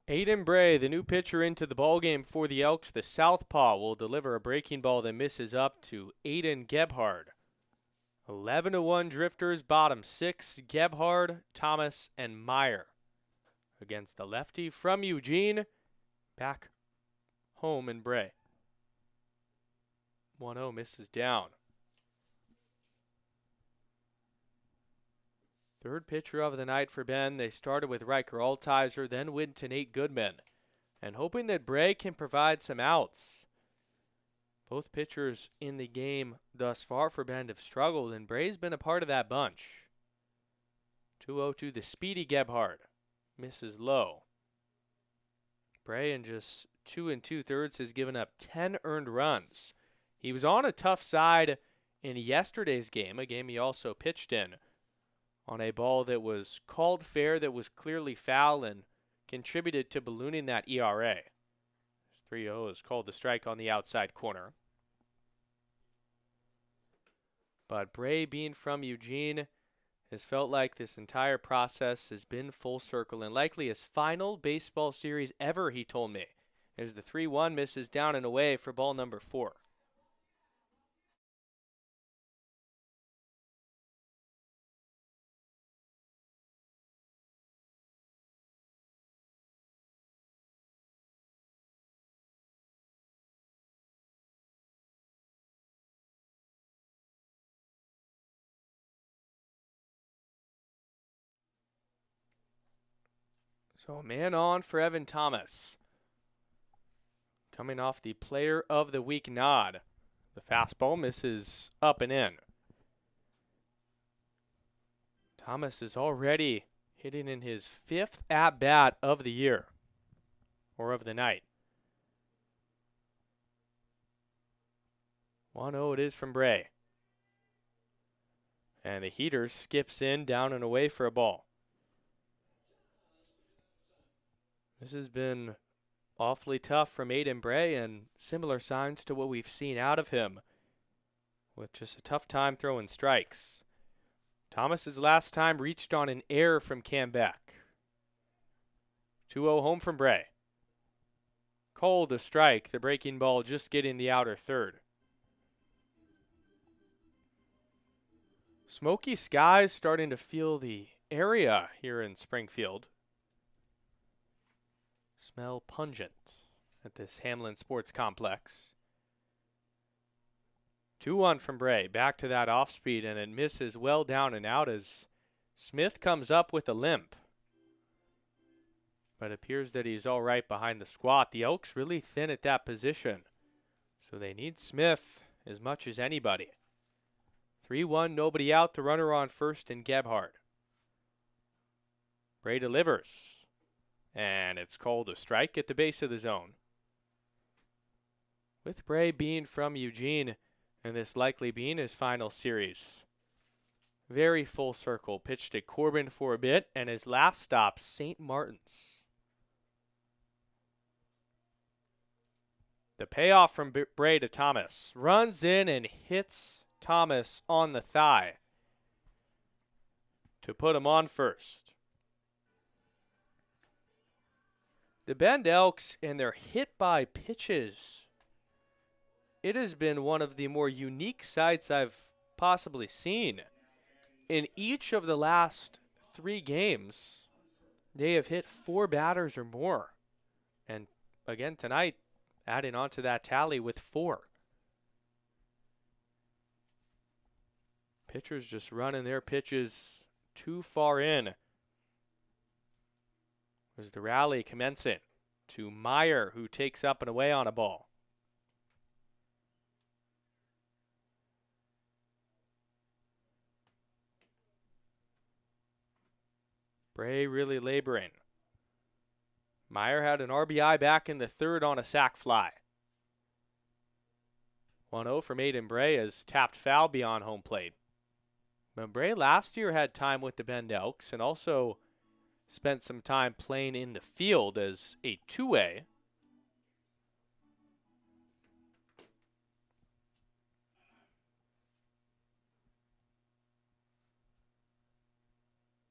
Aiden Bray, the new pitcher into the ballgame for the Elks, the southpaw, will deliver a breaking ball that misses up to Aiden Gebhard. 11-1 Drifters, bottom 6, Gebhard, Thomas, and Meyer. Against the lefty from Eugene, back home in Bray. 1-0 misses down. Third pitcher of the night for Bend. They started with Riker Altizer, then went to Nate Goodman, and hoping that Bray can provide some outs. Both pitchers in the game thus far for Bend have struggled, and Bray's been a part of that bunch. 2-0 to the speedy Gebhard. Misses low. Bray in just 2 2/3 has given up 10 earned runs. He was on a tough side in yesterday's game, a game he also pitched in, on a ball that was called fair, that was clearly foul, and contributed to ballooning that ERA. 3-0 is called the strike on the outside corner. But Bray, being from Eugene, has felt like this entire process has been full circle, and likely his final baseball series ever, he told me, as the 3-1 misses down and away for ball number 4. So a man on for Evan Thomas. Coming off the Player of the Week nod. The fastball misses up and in. Thomas is already hitting in his 5th at-bat of the year, or of the night. 1-0 it is from Bray. And the heater skips in, down and away for a ball. This has been awfully tough from Aiden Bray, and similar signs to what we've seen out of him, with just a tough time throwing strikes. Thomas's last time reached on an error from Cam Beck. 2-0 home from Bray. Cole to strike, the breaking ball just getting the outer third. Smoky skies starting to feel the area here in Springfield. Smell pungent at this Hamlin Sports Complex. 2-1 from Bray. Back to that off speed, and it misses well down and out as Smith comes up with a limp. But it appears that he's all right behind the squat. The Elks really thin at that position, so they need Smith as much as anybody. 3-1, nobody out. The runner on first and Gebhard. Bray delivers, and it's called a strike at the base of the zone. With Bray being from Eugene, and this likely being his final series. Very full circle. Pitched at Corbin for a bit, and his last stop, St. Martin's. The payoff from Bray to Thomas. Runs in and hits Thomas on the thigh to put him on first. The Bend Elks and their hit by pitches. It has been one of the more unique sights I've possibly seen. In each of the last 3 games, they have hit 4 batters or more. And again tonight, adding on to that tally with 4. Pitchers just running their pitches too far in. As the rally commencing to Meyer, who takes up and away on a ball. Bray really laboring. Meyer had an RBI back in the 3rd on a sac fly. 1-0 from Aiden Bray as tapped foul beyond home plate. But Bray last year had time with the Bend Elks and also spent some time playing in the field as a 2-way.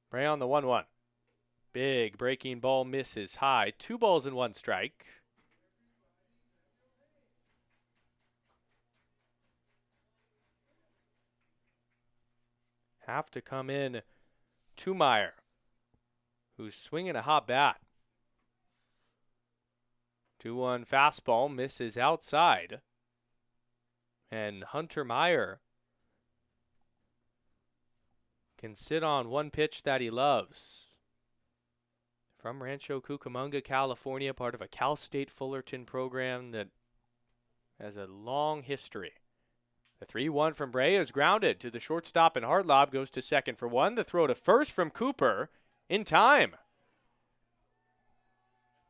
Bray on the 1-1. Big breaking ball misses high. 2 balls and 1 strike. Have to come in to Meyer, who's swinging a hot bat. 2-1 fastball misses outside. And Hunter Meyer can sit on one pitch that he loves. From Rancho Cucamonga, California, part of a Cal State Fullerton program that has a long history. The 3-1 from Bray is grounded to the shortstop, and Hartlob goes to second for 1. The throw to first from Cooper in time.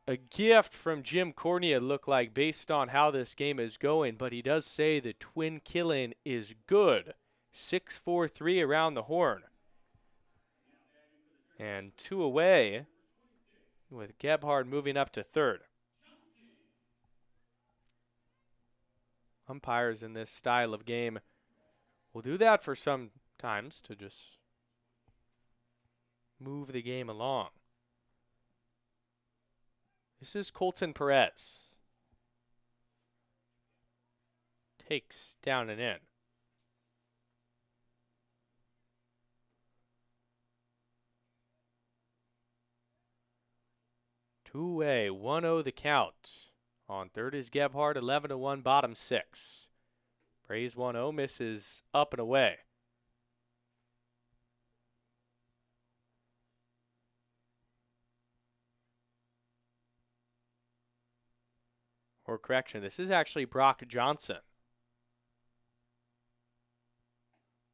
A gift from Jim Cornea, looked like, based on how this game is going, but he does say the twin killing is good. 6-4-3 around the horn. And 2 away, with Gebhard moving up to third. Umpires in this style of game will do that for some times to just move the game along. This is Colton Perez. Takes down and in. Two-way, 1-0 the count. On third is Gebhard, 11-1, bottom 6. Brays 1-0, misses up and away. Or correction, this is actually Brock Johnson.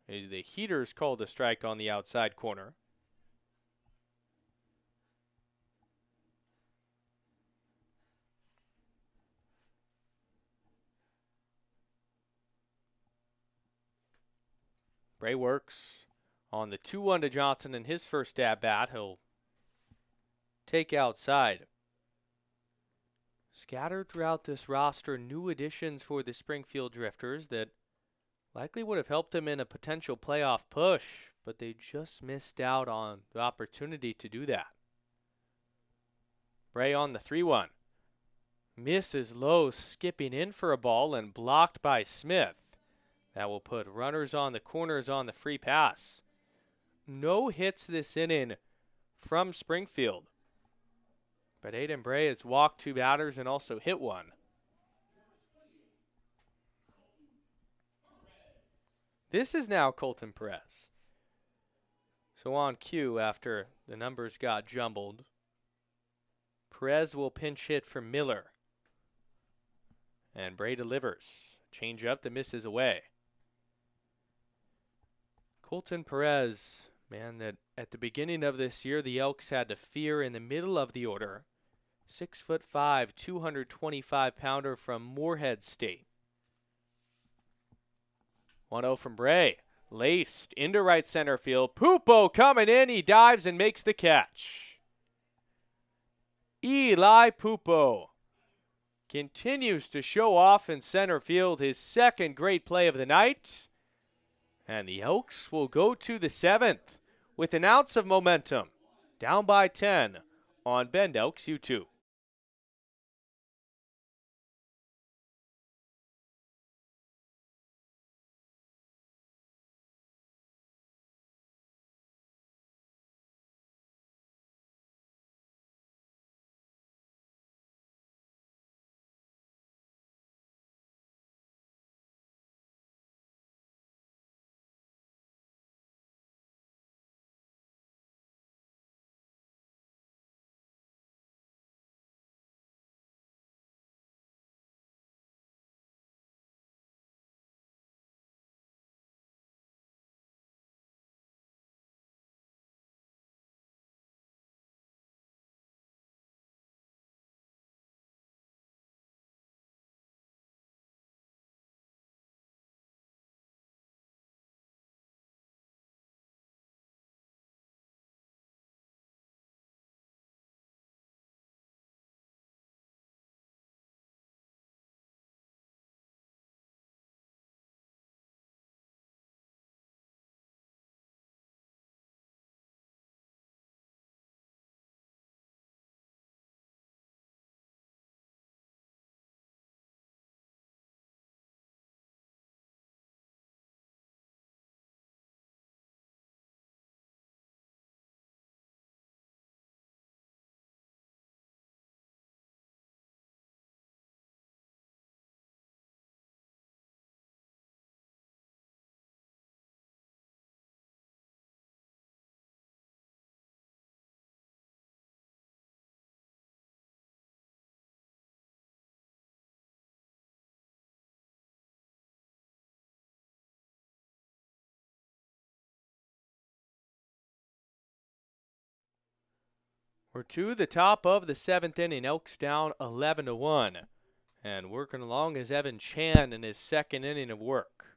As the Heaters called the strike on the outside corner. Bray works on the 2-1 to Johnson in his first at-bat. He'll take outside. Scattered throughout this roster, new additions for the Springfield Drifters that likely would have helped him in a potential playoff push, but they just missed out on the opportunity to do that. Bray on the 3-1. Misses low, skipping in for a ball and blocked by Smith. That will put runners on the corners on the free pass. No hits this inning from Springfield. But Aiden Bray has walked 2 batters and also hit 1. This is now Colton Perez. So on cue, after the numbers got jumbled, Perez will pinch hit for Miller. And Bray delivers. Change up, the misses away. Colton Perez, man, that at the beginning of this year, the Elks had to fear in the middle of the order. 6'5", 225-pounder from Moorhead State. 1-0 from Bray. Laced into right center field. Pupo coming in. He dives and makes the catch. Eli Pupo continues to show off in center field, his second great play of the night. And the Elks will go to the 7th with an ounce of momentum. Down by 10 on Bend Elks YouTube. We're to the top of the 7th inning. Elks down 11-1. And working along is Evan Chan in his 2nd inning of work.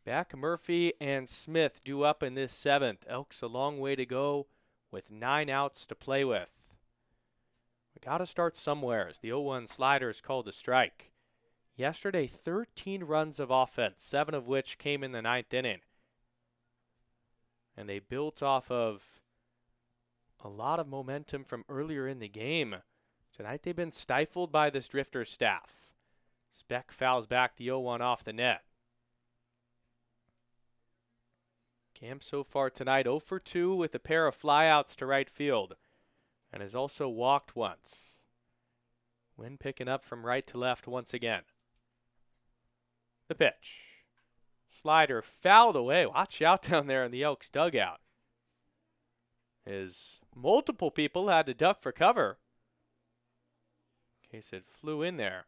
Beck, Murphy, and Smith due up in this 7th. Elks a long way to go with 9 outs to play with. We got to start somewhere as the 0-1 slider is called a strike. Yesterday, 13 runs of offense, 7 of which came in the 9th inning. And they built off of a lot of momentum from earlier in the game. Tonight they've been stifled by this Drifters staff. Beck fouls back the 0-1 off the net. Cam so far tonight 0 for 2 with a pair of flyouts to right field. And has also walked once. Wind picking up from right to left once again. The pitch. Slider fouled away. Watch out down there in the Elks dugout. As multiple people had to duck for cover in case it flew in there.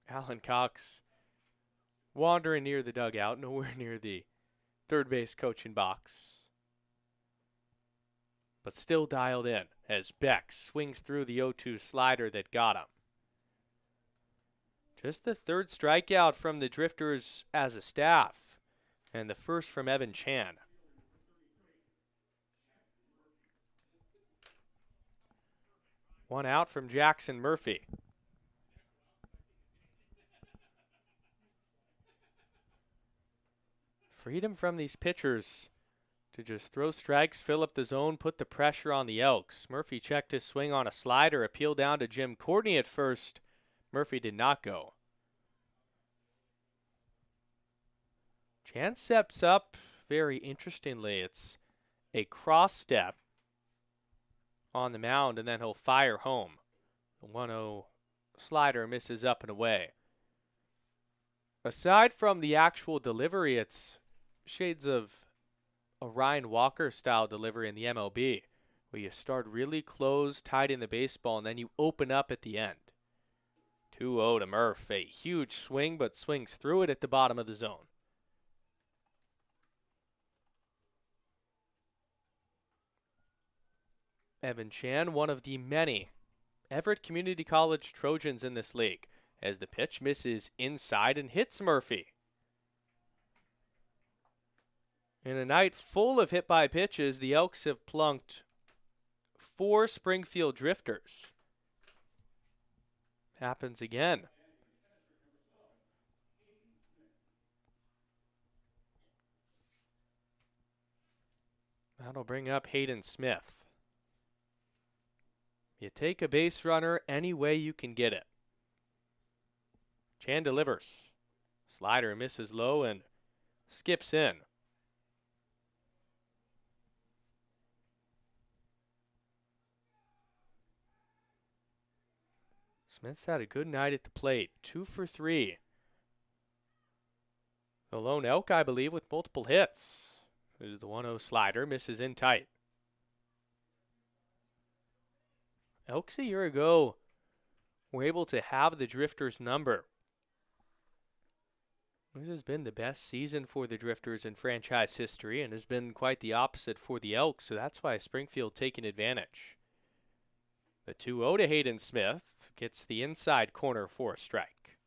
Alan Cox wandering near the dugout, nowhere near the third base coaching box. But still dialed in as Beck swings through the 0-2 slider that got him. Just the 3rd strikeout from the Drifters as a staff, and the 1st from Evan Chan. One out from Jackson Murphy. Freedom from these pitchers to just throw strikes, fill up the zone, put the pressure on the Elks. Murphy checked his swing on a slider, appeal down to Jim Courtney at first. Murphy did not go. Chan steps up very interestingly. It's a cross step on the mound, and then he'll fire home. The 1-0 slider misses up and away. Aside from the actual delivery, it's shades of a Ryan Walker style delivery in the MLB, where you start really close, tight in the baseball, and then you open up at the end. 2-0 to Murph. A huge swing, but swings through it at the bottom of the zone. Evan Chan, one of the many Everett Community College Trojans in this league, as the pitch misses inside and hits Murphy. In a night full of hit-by pitches, the Elks have plunked 4 Springfield Drifters. Happens again. That'll bring up Hayden Smith. You take a base runner any way you can get it. Chan delivers. Slider misses low and skips in. Smith's had a good night at the plate. 2 for 3. The lone Elk, I believe, with multiple hits. This is the 1-0 slider. Misses in tight. Elks a year ago were able to have the Drifters' number. This has been the best season for the Drifters in franchise history and has been quite the opposite for the Elks, so that's why Springfield taking advantage. The 2-0 to Hayden Smith gets the inside corner for a strike.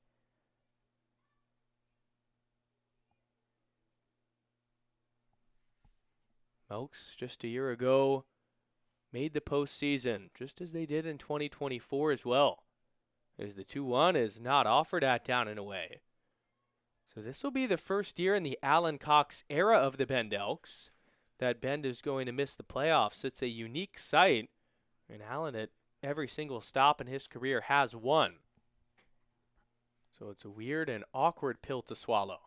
Elks just a year ago made the postseason, just as they did in 2024 as well, as the 2-1 is not offered at down and away. So this will be the first year in the Alan Cox era of the Bend Elks that Bend is going to miss the playoffs. It's a unique sight, and Alan at every single stop in his career has won. So it's a weird and awkward pill to swallow.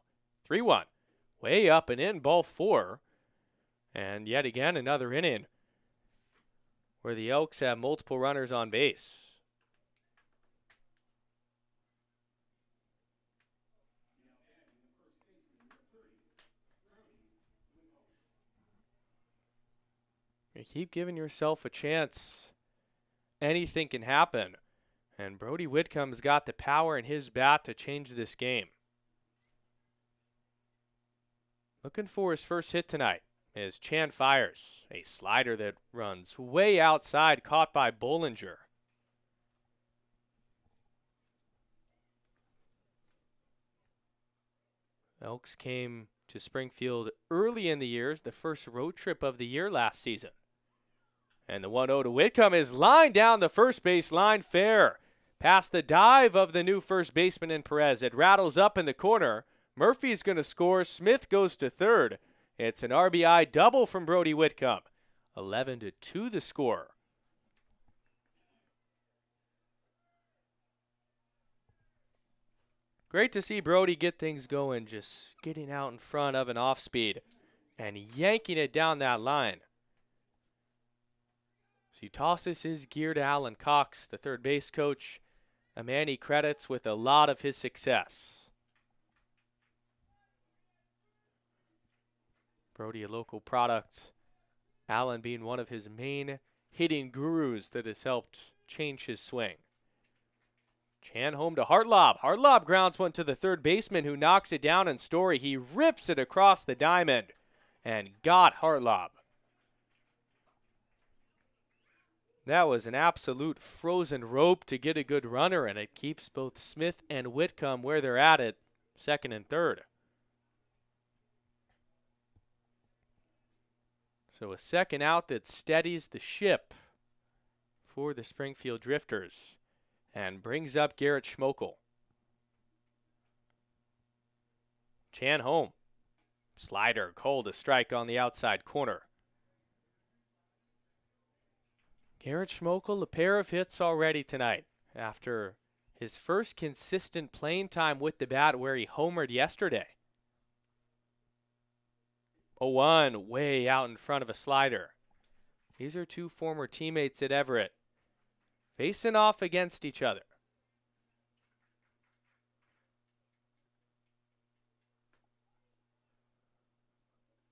3-1, way up and in, ball 4. And yet again, another inning where the Elks have multiple runners on base. You keep giving yourself a chance. Anything can happen. And Brody Whitcomb's got the power in his bat to change this game. Looking for his first hit tonight. as Chan fires a slider that runs way outside, caught by Bollinger. Elks came to Springfield early in the year, the first road trip of the year last season. And the 1-0 to Whitcomb is lined down the first base line fair. Past the dive of the new first baseman in Perez, it rattles up in the corner. Murphy's going to score. Smith goes to third. It's an RBI double from Brody Whitcomb. 11-2 the score. Great to see Brody get things going, just getting out in front of an off speed and yanking it down that line. So he tosses his gear to Alan Cox, the third base coach, a man he credits with a lot of his success. Brody, a local product, Alan being one of his main hitting gurus that has helped change his swing. Chan home to Hartlob. Hartlob grounds one to the third baseman, who knocks it down in Story. He rips it across the diamond and got Hartlob. That was an absolute frozen rope to get a good runner, and it keeps both Smith and Whitcomb where they're at second and third. So a second out that steadies the ship for the Springfield Drifters and brings up Garrett Schmokel. Chan home. Slider called a strike on the outside corner. Garrett Schmokel, a pair of hits already tonight after his first consistent playing time with the bat, where he homered yesterday. 0-1, way out in front of a slider. These are two former teammates at Everett, facing off against each other.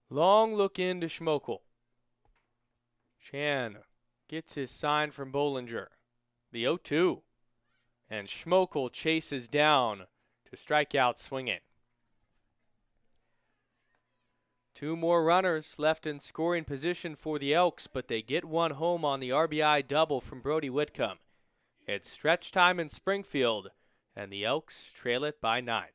Long look into Schmokel. Chan gets his sign from Bollinger. The 0-2. And Schmokel chases down to strike out swinging. Two more runners left in scoring position for the Elks, but they get one home on the RBI double from Brody Whitcomb. It's stretch time in Springfield, and the Elks trail it by 9.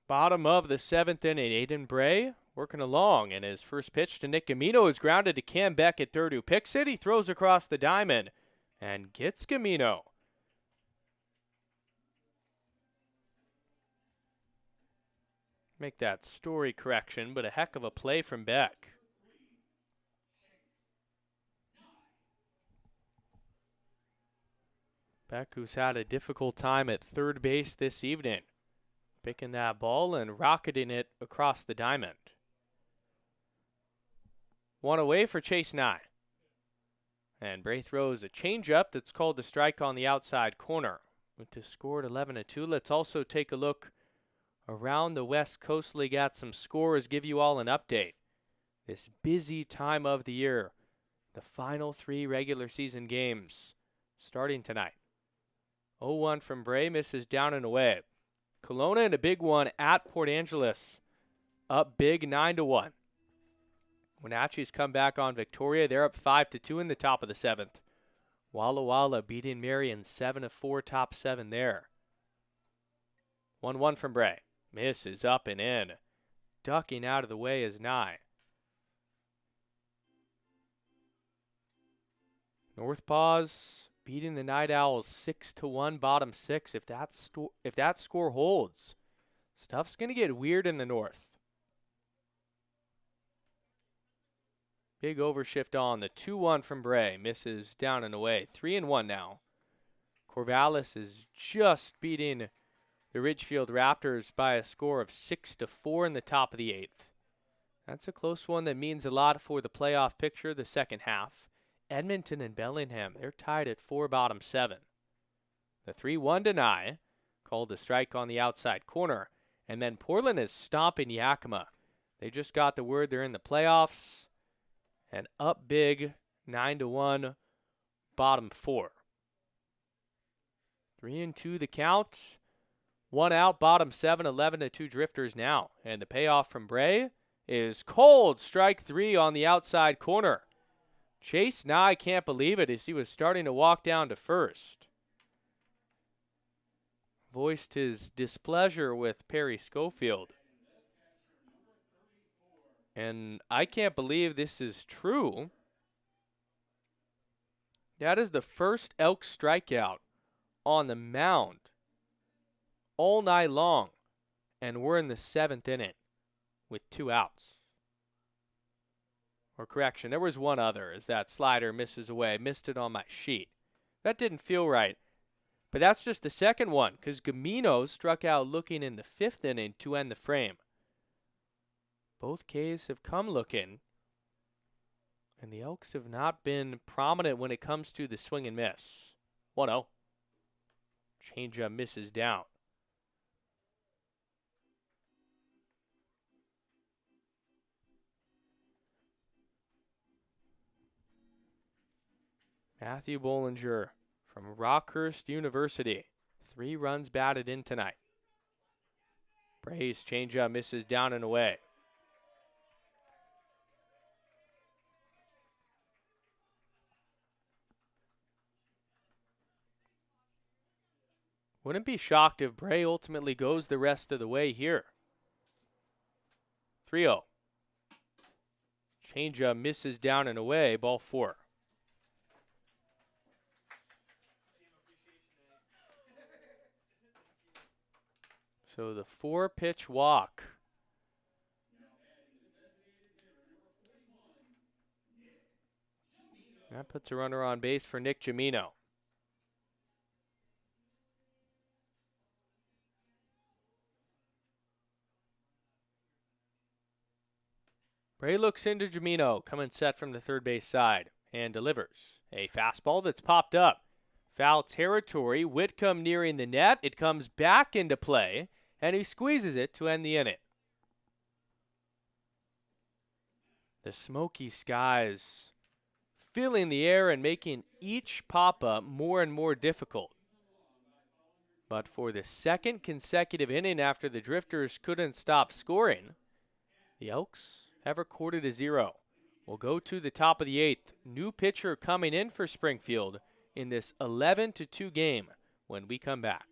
Bottom of the 7th inning, Aiden Bray working along, and his first pitch to Nick Gamino is grounded to Cam Beck at third, who picks it. He throws across the diamond and gets Gamino. Make that Story correction, but a heck of a play from Beck. Beck, who's had a difficult time at third base this evening. picking that ball and rocketing it across the diamond. One away for Chase Nye. And Bray throws a changeup that's called the strike on the outside corner. With the score at 11-2, let's also take a look around the West Coast League at some scores, give you all an update. This busy time of the year, the final 3 regular season games starting tonight. 0-1 from Bray, misses down and away. Kelowna in a big one at Port Angeles, up big 9-1. Wenatchee's come back on Victoria. They're up 5-2 in the top of the 7th. Walla Walla beating Marion 7-4, top 7 there. 1-1 from Bray. Miss is up and in. Ducking out of the way is Nye. North Paws beating the Night Owls 6-1, bottom 6. If that score holds, stuff's going to get weird in the North. Big overshift on the 2-1 from Bray. Misses down and away. 3-1 now. Corvallis is just beating the Ridgefield Raptors by a score of 6-4 in the top of the 8th. That's a close one that means a lot for the playoff picture the second half. Edmonton and Bellingham, they're tied at 4, bottom 7. The 3-1 deny, called a strike on the outside corner. And then Portland is stomping Yakima. They just got the word they're in the playoffs. And up big, 9-1, bottom 4. 3-2 the count. 1 out, bottom 7, 11-2 Drifters now. And the payoff from Bray is cold. Strike 3 on the outside corner. Chase Nye can't believe it as he was starting to walk down to first. Voiced his displeasure with Perry Schofield. And I can't believe this is true. That is the first Elks strikeout on the mound all night long. And we're in the 7th inning with 2 outs. Or correction, there was one other as that slider misses away. Missed it on my sheet. That didn't feel right. But that's just the second one because Gamino struck out looking in the 5th inning to end the frame. Both Ks have come looking. And the Elks have not been prominent when it comes to the swing and miss. 1-0. Changeup misses down. Matthew Bollinger from Rockhurst University. 3 runs batted in tonight. Bray's changeup misses down and away. Wouldn't be shocked if Bray ultimately goes the rest of the way here. 3-0. Changeup misses down and away, ball 4. So the 4-pitch walk. That puts a runner on base for Nick Jamino. Bray looks into Jamino, coming set from the third base side, and delivers a fastball that's popped up. Foul territory, Whitcomb nearing the net. It comes back into play, and he squeezes it to end the inning. The smoky skies filling the air and making each pop-up more and more difficult. But for the second consecutive inning after the Drifters couldn't stop scoring, the Elks have recorded a 0. We'll go to the top of the 8th. New pitcher coming in for Springfield in this 11-2 game when we come back.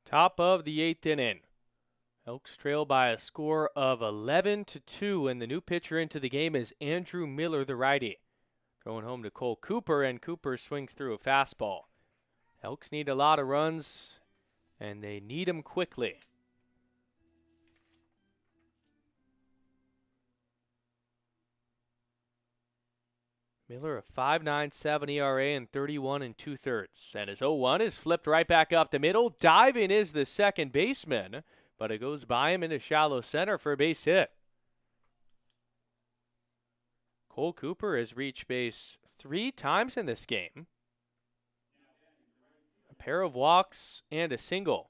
Top of the 8th inning. Elks trail by a score of 11-2, and the new pitcher into the game is Andrew Miller, the righty. Throwing home to Cole Cooper, and Cooper swings through a fastball. Elks need a lot of runs, and they need them quickly. Miller a 5.97 ERA and 31 2/3. And his 0-1 is flipped right back up the middle. Diving is the second baseman, but it goes by him into shallow center for a base hit. Cole Cooper has reached base 3 times in this game. A pair of walks and a single.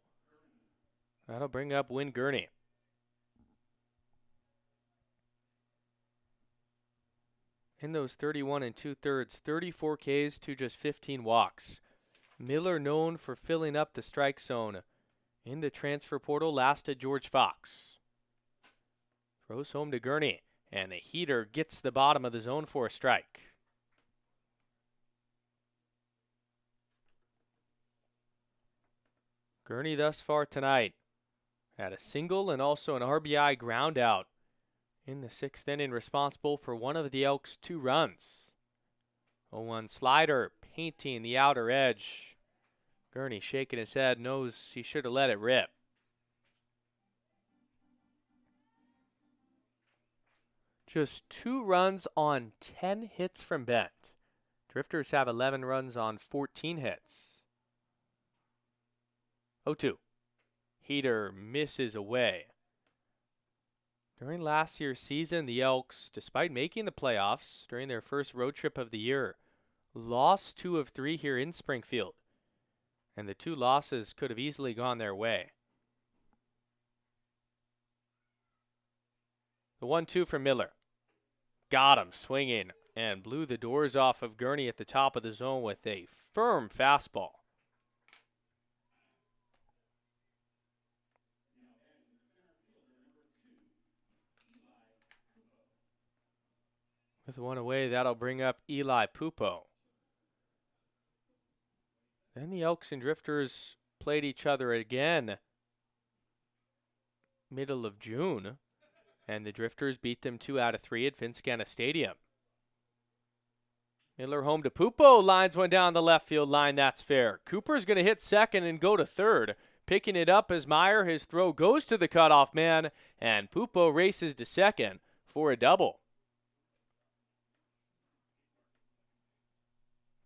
That'll bring up Win Gurney. In those 31 2/3, 34 Ks to just 15 walks. Miller known for filling up the strike zone. In the transfer portal, last to George Fox. Throws home to Gurney, and the heater gets the bottom of the zone for a strike. Gurney thus far tonight had a single and also an RBI ground out in the 6th inning, responsible for one of the Elks' 2 runs. 0-1 slider painting the outer edge. Gurney shaking his head, knows he should have let it rip. Just 2 runs on 10 hits from Bend. Drifters have 11 runs on 14 hits. 0-2. Heater misses away. During last year's season, the Elks, despite making the playoffs during their first road trip of the year, lost 2 of 3 here in Springfield. And the 2 losses could have easily gone their way. The 1-2 from Miller. Got him swinging and blew the doors off of Gurney at the top of the zone with a firm fastball. With 1 away, that'll bring up Eli Pupo. Then the Elks and Drifters played each other again middle of June, and the Drifters beat them 2 out of 3 at Vince Scanna Stadium. Miller home to Pupo, lines one down the left field line, that's fair. Cooper's going to hit second and go to third. Picking it up as Meyer, his throw goes to the cutoff man, and Pupo races to second for a double.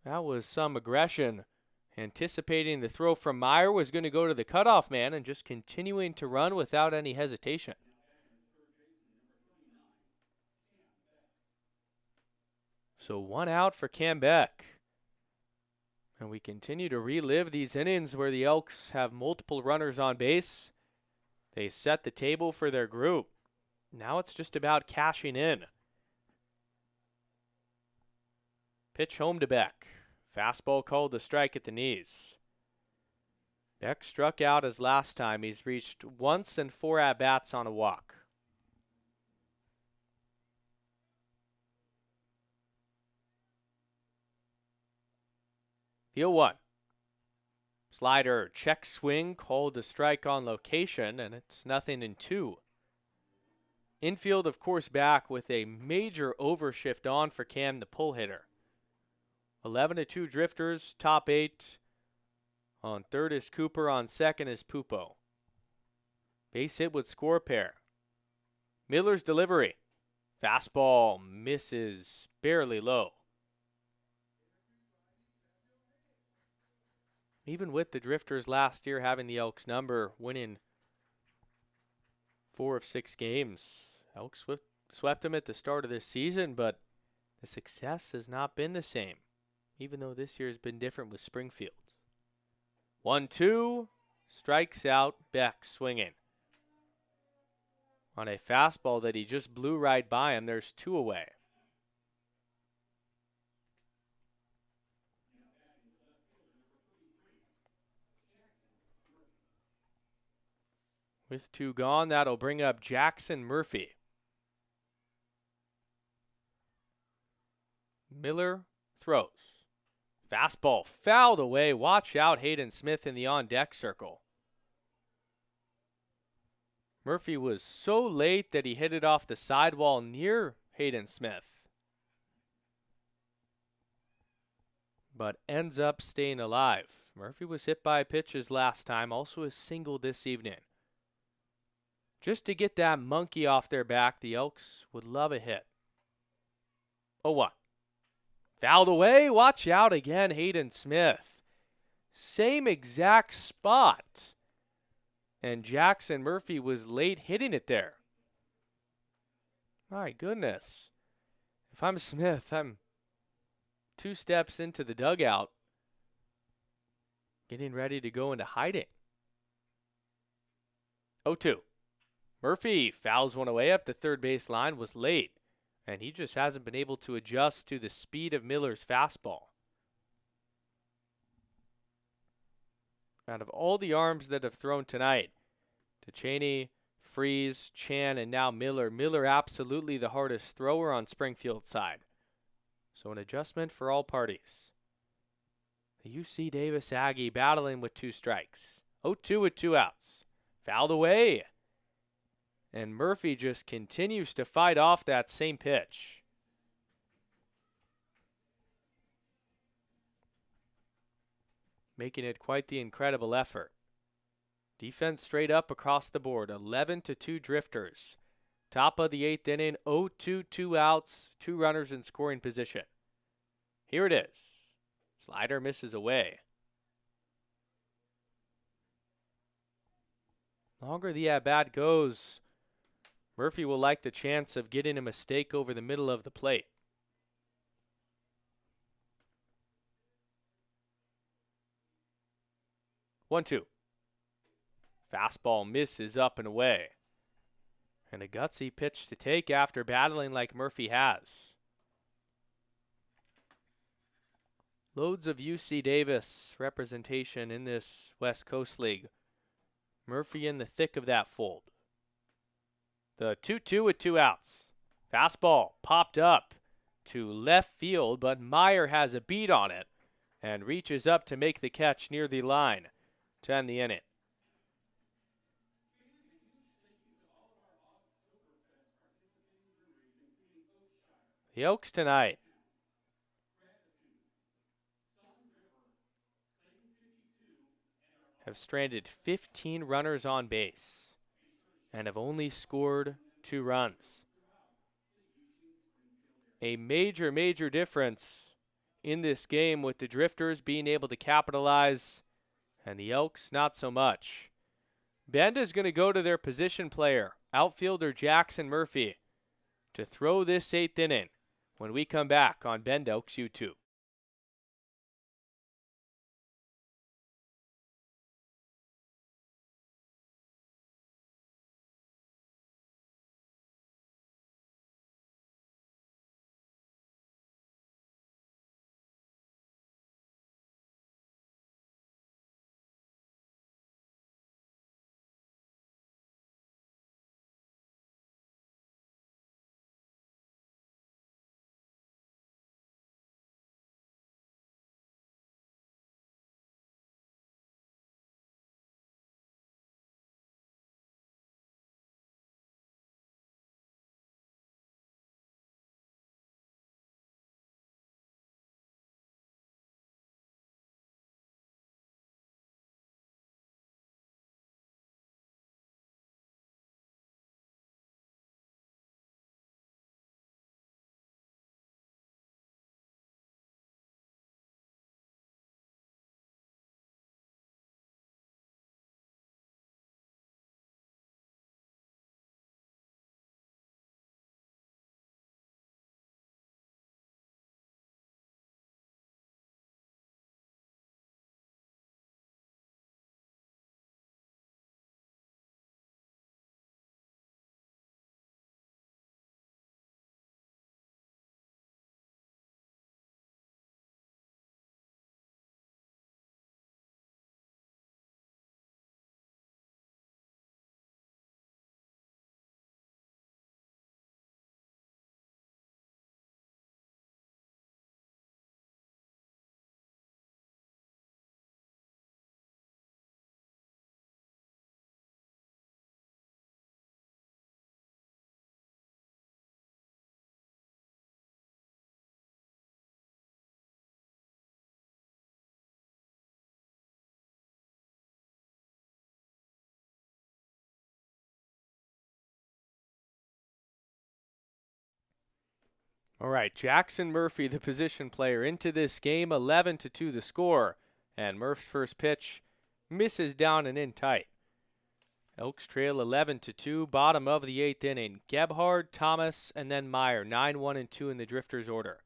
That was some aggression. Anticipating the throw from Meyer was going to go to the cutoff man and just continuing to run without any hesitation. So 1 out for Cam Beck. And we continue to relive these innings where the Elks have multiple runners on base. They set the table for their group. Now it's just about cashing in. Pitch home to Beck. Fastball called to strike at the knees. Beck struck out as last time. He's reached once and 4 at-bats on a walk. The 0-1. Slider check swing called to strike on location, and it's 0-2. Infield, of course, back with a major overshift on for Cam, the pull hitter. 11-2 Drifters, top 8. On third is Cooper, on second is Pupo. Base hit with score pair. Miller's delivery. Fastball misses barely low. Even with the Drifters last year having the Elks number, winning 4 of 6 games, Elks swept them at the start of this season, but the success has not been the same, even though this year has been different with Springfield. 1-2, strikes out, Beck swinging. On a fastball that he just blew right by him, there's 2 away. With 2 gone, that'll bring up Jackson Murphy. Miller throws. Fastball fouled away. Watch out, Hayden Smith in the on-deck circle. Murphy was so late that he hit it off the sidewall near Hayden Smith, but ends up staying alive. Murphy was hit by pitches last time, also a single this evening. Just to get that monkey off their back, the Elks would love a hit. 0-1. Fouled away. Watch out again, Hayden Smith. Same exact spot. And Jackson Murphy was late hitting it there. My goodness. If I'm Smith, I'm 2 steps into the dugout, getting ready to go into hiding. 0-2. Murphy fouls one away up the third base line, was late, and he just hasn't been able to adjust to the speed of Miller's fastball. Out of all the arms that have thrown tonight, DeChaney, Freeze, Chan, and now Miller. Miller absolutely the hardest thrower on Springfield's side. So an adjustment for all parties. The UC Davis Aggie battling with 2 strikes. 0-2 with 2 outs. Fouled away. And Murphy just continues to fight off that same pitch. Making it quite the incredible effort. Defense straight up across the board. 11-2 drifters. Top of the 8th inning. 0-2, 2 outs. 2 runners in scoring position. Here it is. Slider misses away. Longer the at-bat goes, Murphy will like the chance of getting a mistake over the middle of the plate. One, two. Fastball misses up and away. And a gutsy pitch to take after battling like Murphy has. Loads of UC Davis representation in this West Coast League. Murphy in the thick of that fold. The 2-2 with 2 outs. Fastball popped up to left field, but Meyer has a beat on it and reaches up to make the catch near the line to end the inning. The Elks tonight have stranded 15 runners on base and have only scored 2 runs. A major, major difference in this game with the Drifters being able to capitalize and the Elks not so much. Bend is going to go to their position player, outfielder Jackson Murphy, to throw this 8th inning when we come back on Bend Elks YouTube. All right, Jackson Murphy, the position player, into this game, 11-2 the score. And Murph's first pitch misses down and in tight. Elks trail 11-2, bottom of the 8th inning. Gebhard, Thomas, and then Meyer, 9-1-2 in the Drifters order.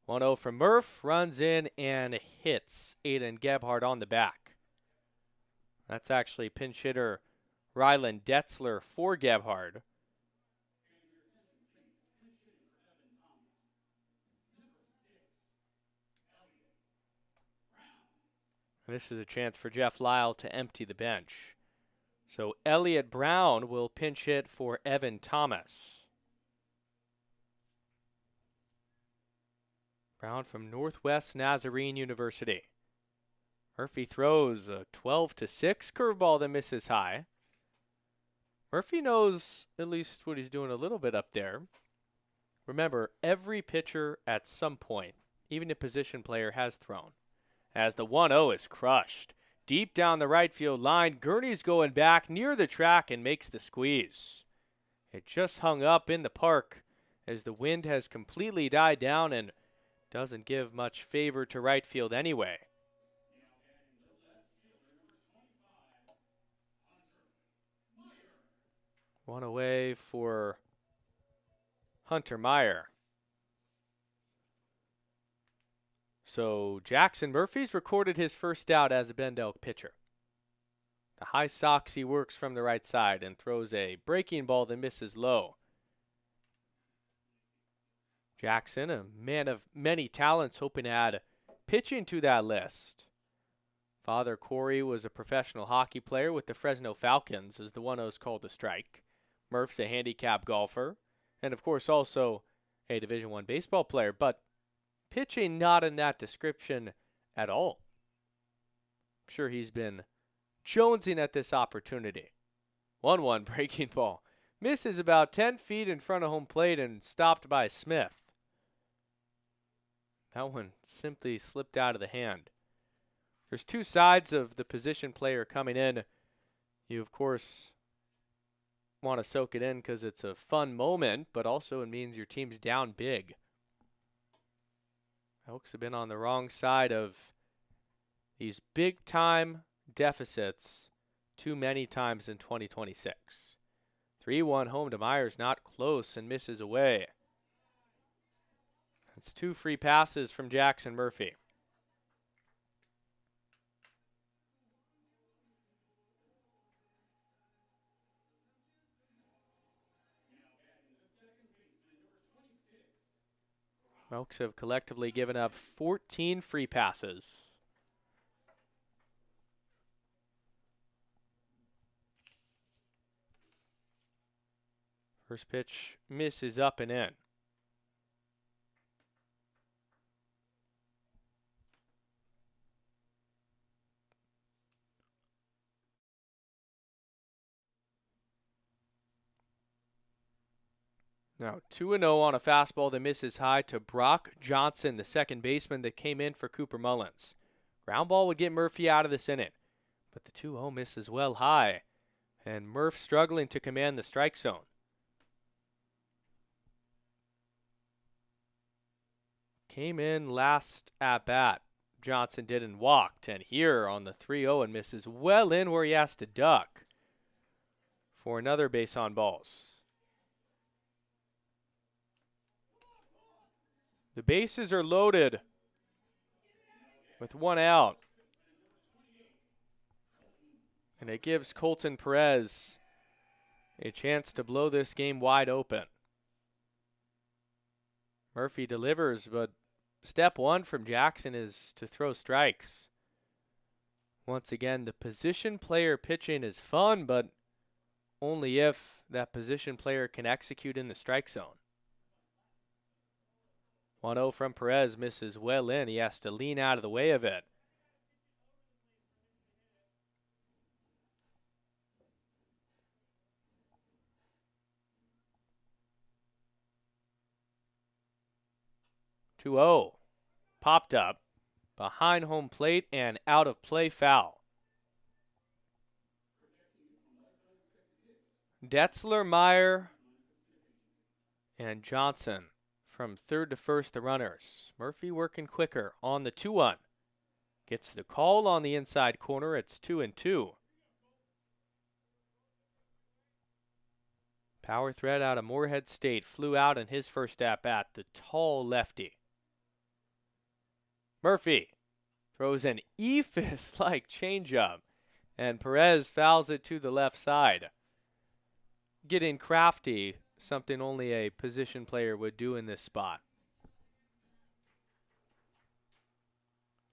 1-0 from Murph, runs in and hits Aiden Gebhard on the back. That's actually pinch hitter Rylan Detzler for Gebhard. This is a chance for Jeff Lyle to empty the bench. So Elliott Brown will pinch hit for Evan Thomas. Brown from Northwest Nazarene University. Murphy throws a 12-6 curveball that misses high. Murphy knows at least what he's doing a little bit up there. Remember, every pitcher at some point, even a position player, has thrown. As the 1-0 is crushed. Deep down the right field line, Gurney's going back near the track and makes the squeeze. It just hung up in the park as the wind has completely died down and doesn't give much favor to right field anyway. One away for Hunter Meyer. So Jackson Murphy's recorded his first out as a Bend Elk pitcher. The high socks he works from the right side and throws a breaking ball that misses low. Jackson, a man of many talents, hoping to add pitching to that list. Father Corey was a professional hockey player with the Fresno Falcons, as the 1-0's called a strike. Murph's a handicap golfer, and of course also a Division I baseball player, but pitching not in that description at all. I'm sure he's been jonesing at this opportunity. 1-1 breaking ball. Misses about 10 feet in front of home plate and stopped by Smith. That one simply slipped out of the hand. There's two sides of the position player coming in. You, of course, want to soak it in because it's a fun moment, but also it means your team's down big. Elks have been on the wrong side of these big-time deficits too many times in 2026. 3-1 home to Myers, not close, and misses away. That's two free passes from Jackson Murphy. Elks have collectively given up 14 free passes. First pitch misses up and in. Now 2-0 on a fastball that misses high to Brock Johnson, the second baseman that came in for Cooper Mullins. Ground ball would get Murphy out of this inning, but the 2-0 misses well high, and Murph struggling to command the strike zone. Came in last at bat. Johnson did and walked, and here on the 3-0 and misses well in where he has to duck for another base on balls. The bases are loaded with one out. And it gives Colton Perez a chance to blow this game wide open. Murphy delivers, but step one from Jackson is to throw strikes. Once again, the position player pitching is fun, but only if that position player can execute in the strike zone. 1-0 from Perez, misses well in. He has to lean out of the way of it. (2-0) popped up behind home plate and out of play, foul. Detzler, Meyer, and Johnson from third to first, the runners. Murphy working quicker on the 2-1. Gets the call on the inside corner. It's 2-2. Power threat out of Moorhead State flew out in his first at-bat, the tall lefty. Murphy throws an eephus-like changeup, and Perez fouls it to the left side. Getting crafty, something only a position player would do in this spot.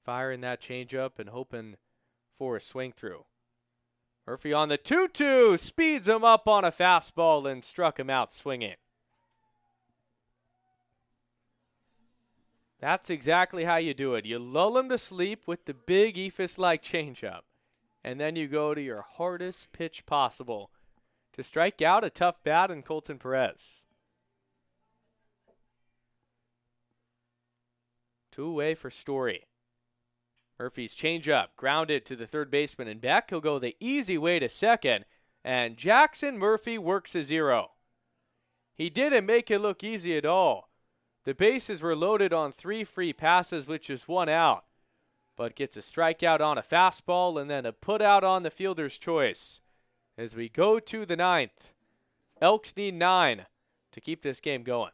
Firing that changeup and hoping for a swing through. Murphy on the 2-2, speeds him up on a fastball and struck him out swinging. That's exactly how you do it. You lull him to sleep with the big eephus-like changeup, and then you go to your hardest pitch possible to strike out a tough bat in Colton Perez. 2 away for Story. Murphy's changeup grounded to the third baseman and back. He'll go the easy way to second, and Jackson Murphy works a 0. He didn't make it look easy at all. The bases were loaded on 3 free passes with just 1 out, but gets a strikeout on a fastball and then a put out on the fielder's choice. As we go to the 9th, Elks need 9 to keep this game going.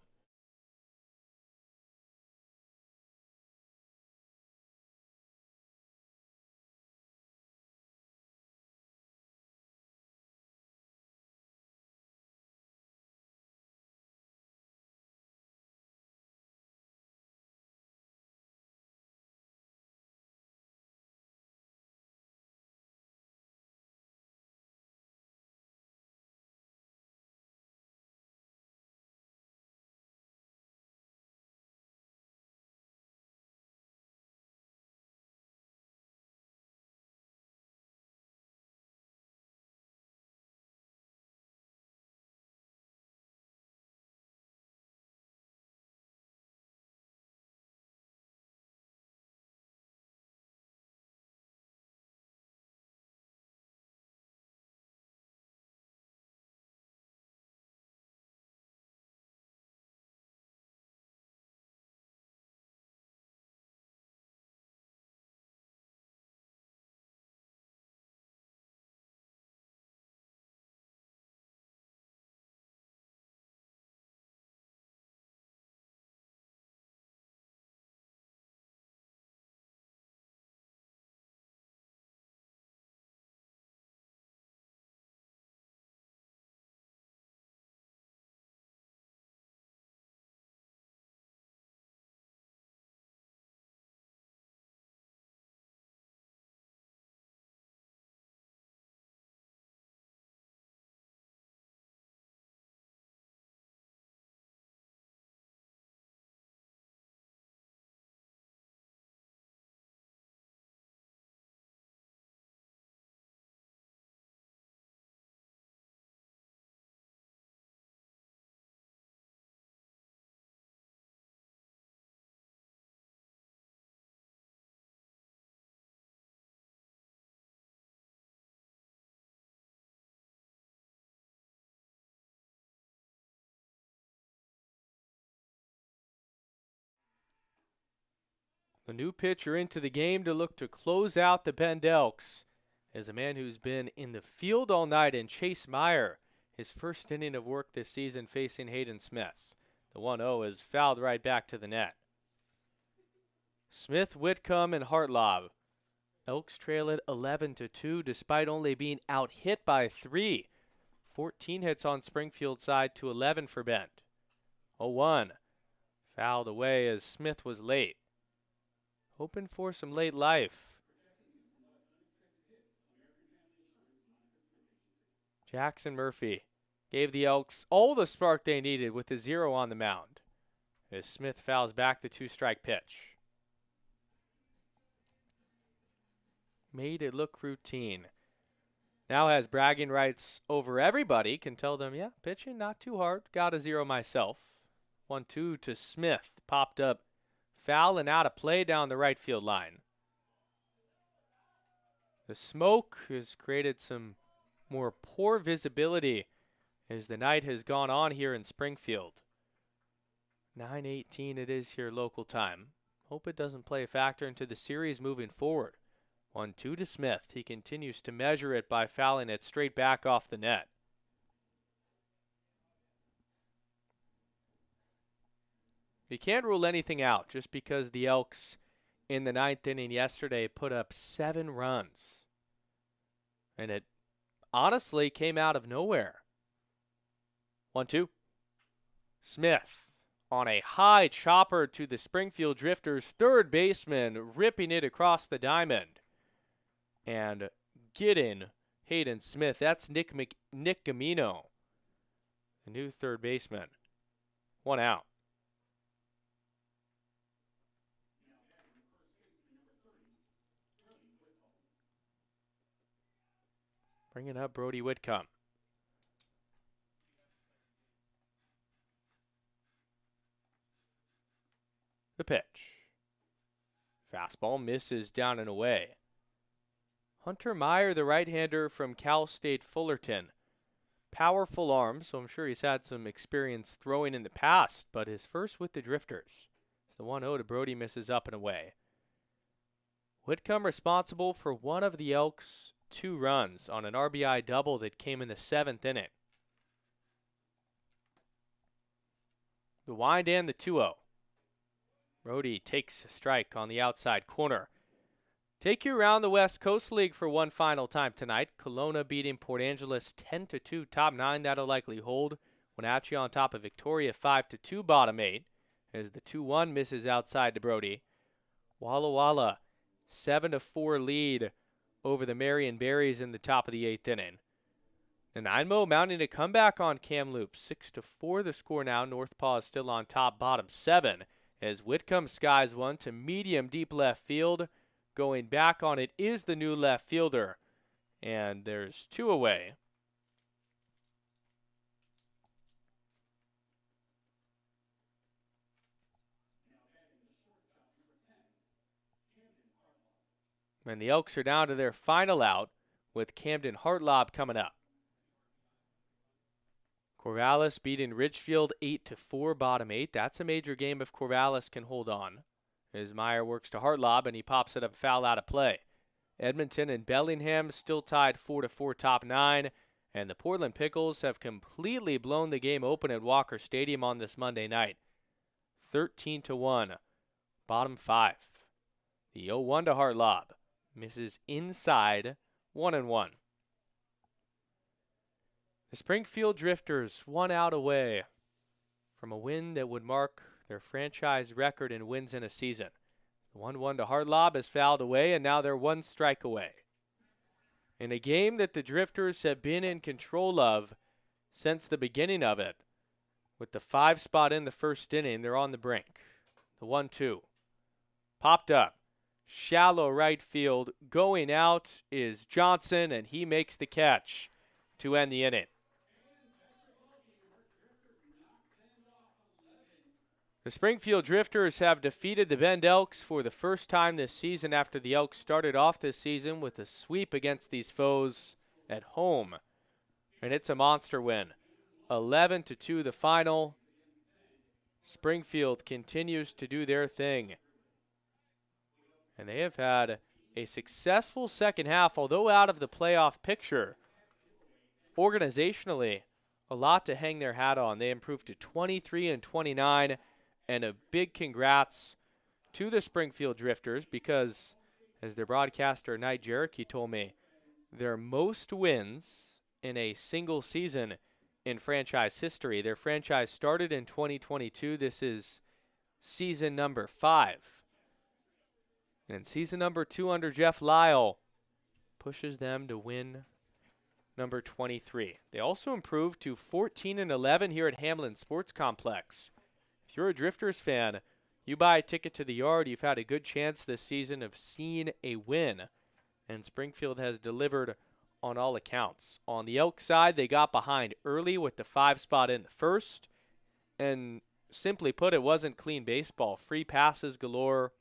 The new pitcher into the game to look to close out the Bend Elks is a man who's been in the field all night, in Chase Meyer. His first inning of work this season facing Hayden Smith. The 1-0 is fouled right back to the net. Smith, Whitcomb, and Hartlob. Elks trail it 11-2 despite only being out hit by 3. 14 hits on Springfield side to 11 for Bend. 0-1. Fouled away as Smith was late. Hoping for some late life. Jackson Murphy gave the Elks all the spark they needed with a 0 on the mound, as Smith fouls back the 2-strike pitch. Made it look routine. Now has bragging rights over everybody. Can tell them, yeah, pitching not too hard. Got a 0 myself. 1-2 to Smith. Popped up foul and out of play down the right field line. The smoke has created some more poor visibility as the night has gone on here in Springfield. 9:18 it is here local time. Hope it doesn't play a factor into the series moving forward. 1-2 to Smith. He continues to measure it by fouling it straight back off the net. You can't rule anything out just because the Elks in the 9th inning yesterday put up 7 runs. And it honestly came out of nowhere. 1-2. Smith on a high chopper to the Springfield Drifters' third baseman, ripping it across the diamond. And getting Hayden Smith. That's Nick Gamino, the new third baseman. 1 out. Bringing up Brody Whitcomb. The pitch. Fastball misses down and away. Hunter Meyer, the right-hander from Cal State Fullerton. Powerful arm, so I'm sure he's had some experience throwing in the past, but his first with the Drifters. It's the 1-0 to Brody, misses up and away. Whitcomb responsible for one of the Elks' 2 runs on an RBI double that came in the 7th inning. The wind and the 2-0. Brody takes a strike on the outside corner. Take you around the West Coast League for one final time tonight. Kelowna beating Port Angeles 10-2, top 9. That'll likely hold. Wenatchee on top of Victoria 5-2, bottom 8. As the 2-1 misses outside to Brody. Walla Walla 7-4 lead over the Marion Berries in the top of the 8th inning. Nanaimo mounting a comeback on Kamloops. 6-4 the score now. Northpaw is still on top, bottom 7. As Whitcomb skies one to medium deep left field. Going back on it is the new left fielder. And there's 2 away. And the Elks are down to their final out with Camden Hartlob coming up. Corvallis beating Ridgefield 8-4, bottom 8. That's a major game if Corvallis can hold on. As Meyer works to Hartlob and he pops it up foul out of play. Edmonton and Bellingham still tied 4-4, top 9. And the Portland Pickles have completely blown the game open at Walker Stadium on this Monday night. 13-1, bottom 5. The 0-1 to Hartlob. Misses inside, 1-1. The Springfield Drifters 1 out away from a win that would mark their franchise record in wins in a season. The 1-1 to Hartlob is fouled away, and now they're 1 strike away. In a game that the Drifters have been in control of since the beginning of it. With the 5 spot in the first inning, they're on the brink. The 1-2. Popped up. Shallow right field. Going out is Johnson, and he makes the catch to end the inning. The Springfield Drifters have defeated the Bend Elks for the first time this season after the Elks started off this season with a sweep against these foes at home. And it's a monster win. 11-2 the final. Springfield continues to do their thing. And they have had a successful second half, although out of the playoff picture. Organizationally, a lot to hang their hat on. They improved to 23-29. And a big congrats to the Springfield Drifters because, as their broadcaster, Knight Jericho, told me, their most wins in a single season in franchise history. Their franchise started in 2022. This is season number 5. And season number 2 under Jeff Lyle pushes them to win number 23. They also improved to 14-11 here at Hamlin Sports Complex. If you're a Drifters fan, you buy a ticket to the Yard, you've had a good chance this season of seeing a win. And Springfield has delivered on all accounts. On the Elk side, they got behind early with the 5 spot in the first. And simply put, it wasn't clean baseball. Free passes galore.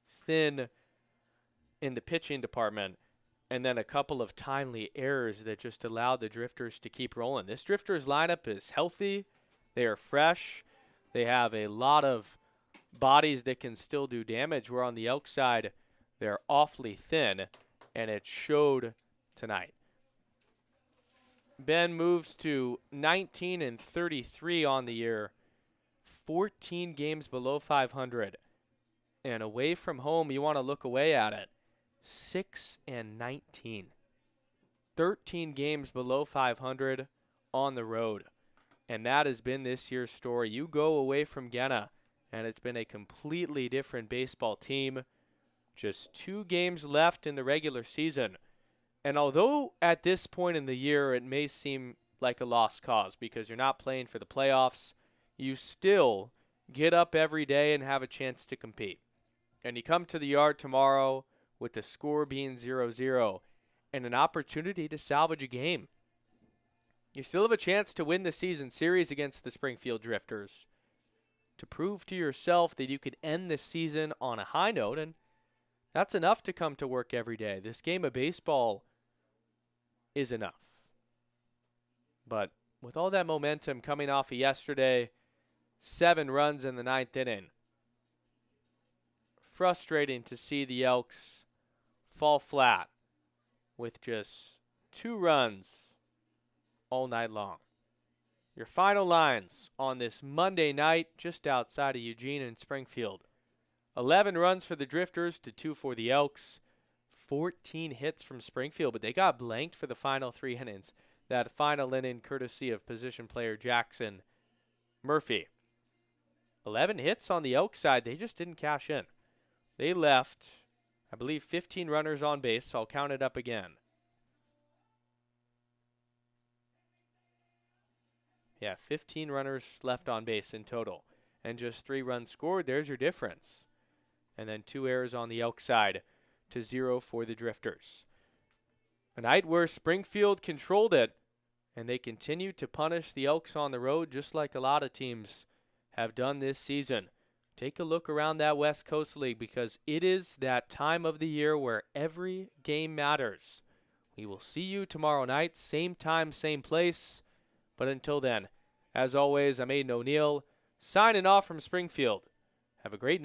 Thin in the pitching department. And then a couple of timely errors that just allowed the Drifters to keep rolling. This Drifters lineup is healthy. They are fresh. they have a lot of bodies that can still do damage, where on the Elk side, they're awfully thin, and it showed tonight. Ben moves to 19-33 on the year, 14 games below 500. And away from home, you want to look away at it, 6-19. 13 games below 500 on the road. And that has been this year's story. You go away from Gena, and it's been a completely different baseball team. Just 2 games left in the regular season. And although at this point in the year it may seem like a lost cause because you're not playing for the playoffs, you still get up every day and have a chance to compete. And you come to the yard tomorrow with the score being 0-0 and an opportunity to salvage a game. You still have a chance to win the season series against the Springfield Drifters, to prove to yourself that you could end the season on a high note, and that's enough to come to work every day. This game of baseball is enough. But with all that momentum coming off of yesterday, 7 runs in the 9th inning, frustrating to see the Elks fall flat with just 2 runs all night long. Your final lines on this Monday night just outside of Eugene and Springfield. 11 runs for the Drifters to 2 for the Elks. 14 hits from Springfield, but they got blanked for the final 3 innings. That final inning courtesy of position player Jackson Murphy. 11 hits on the Elk side. They just didn't cash in. They left, I believe, 15 runners on base, so I'll count it up again. Yeah, 15 runners left on base in total, and just 3 runs scored. There's your difference. And then 2 errors on the Elk side to 0 for the Drifters. A night where Springfield controlled it, and they continued to punish the Elks on the road just like a lot of teams have done this season. Take a look around that West Coast League because it is that time of the year where every game matters. We will see you tomorrow night, same time, same place. But until then, as always, I'm Aiden O'Neill, signing off from Springfield. Have a great night.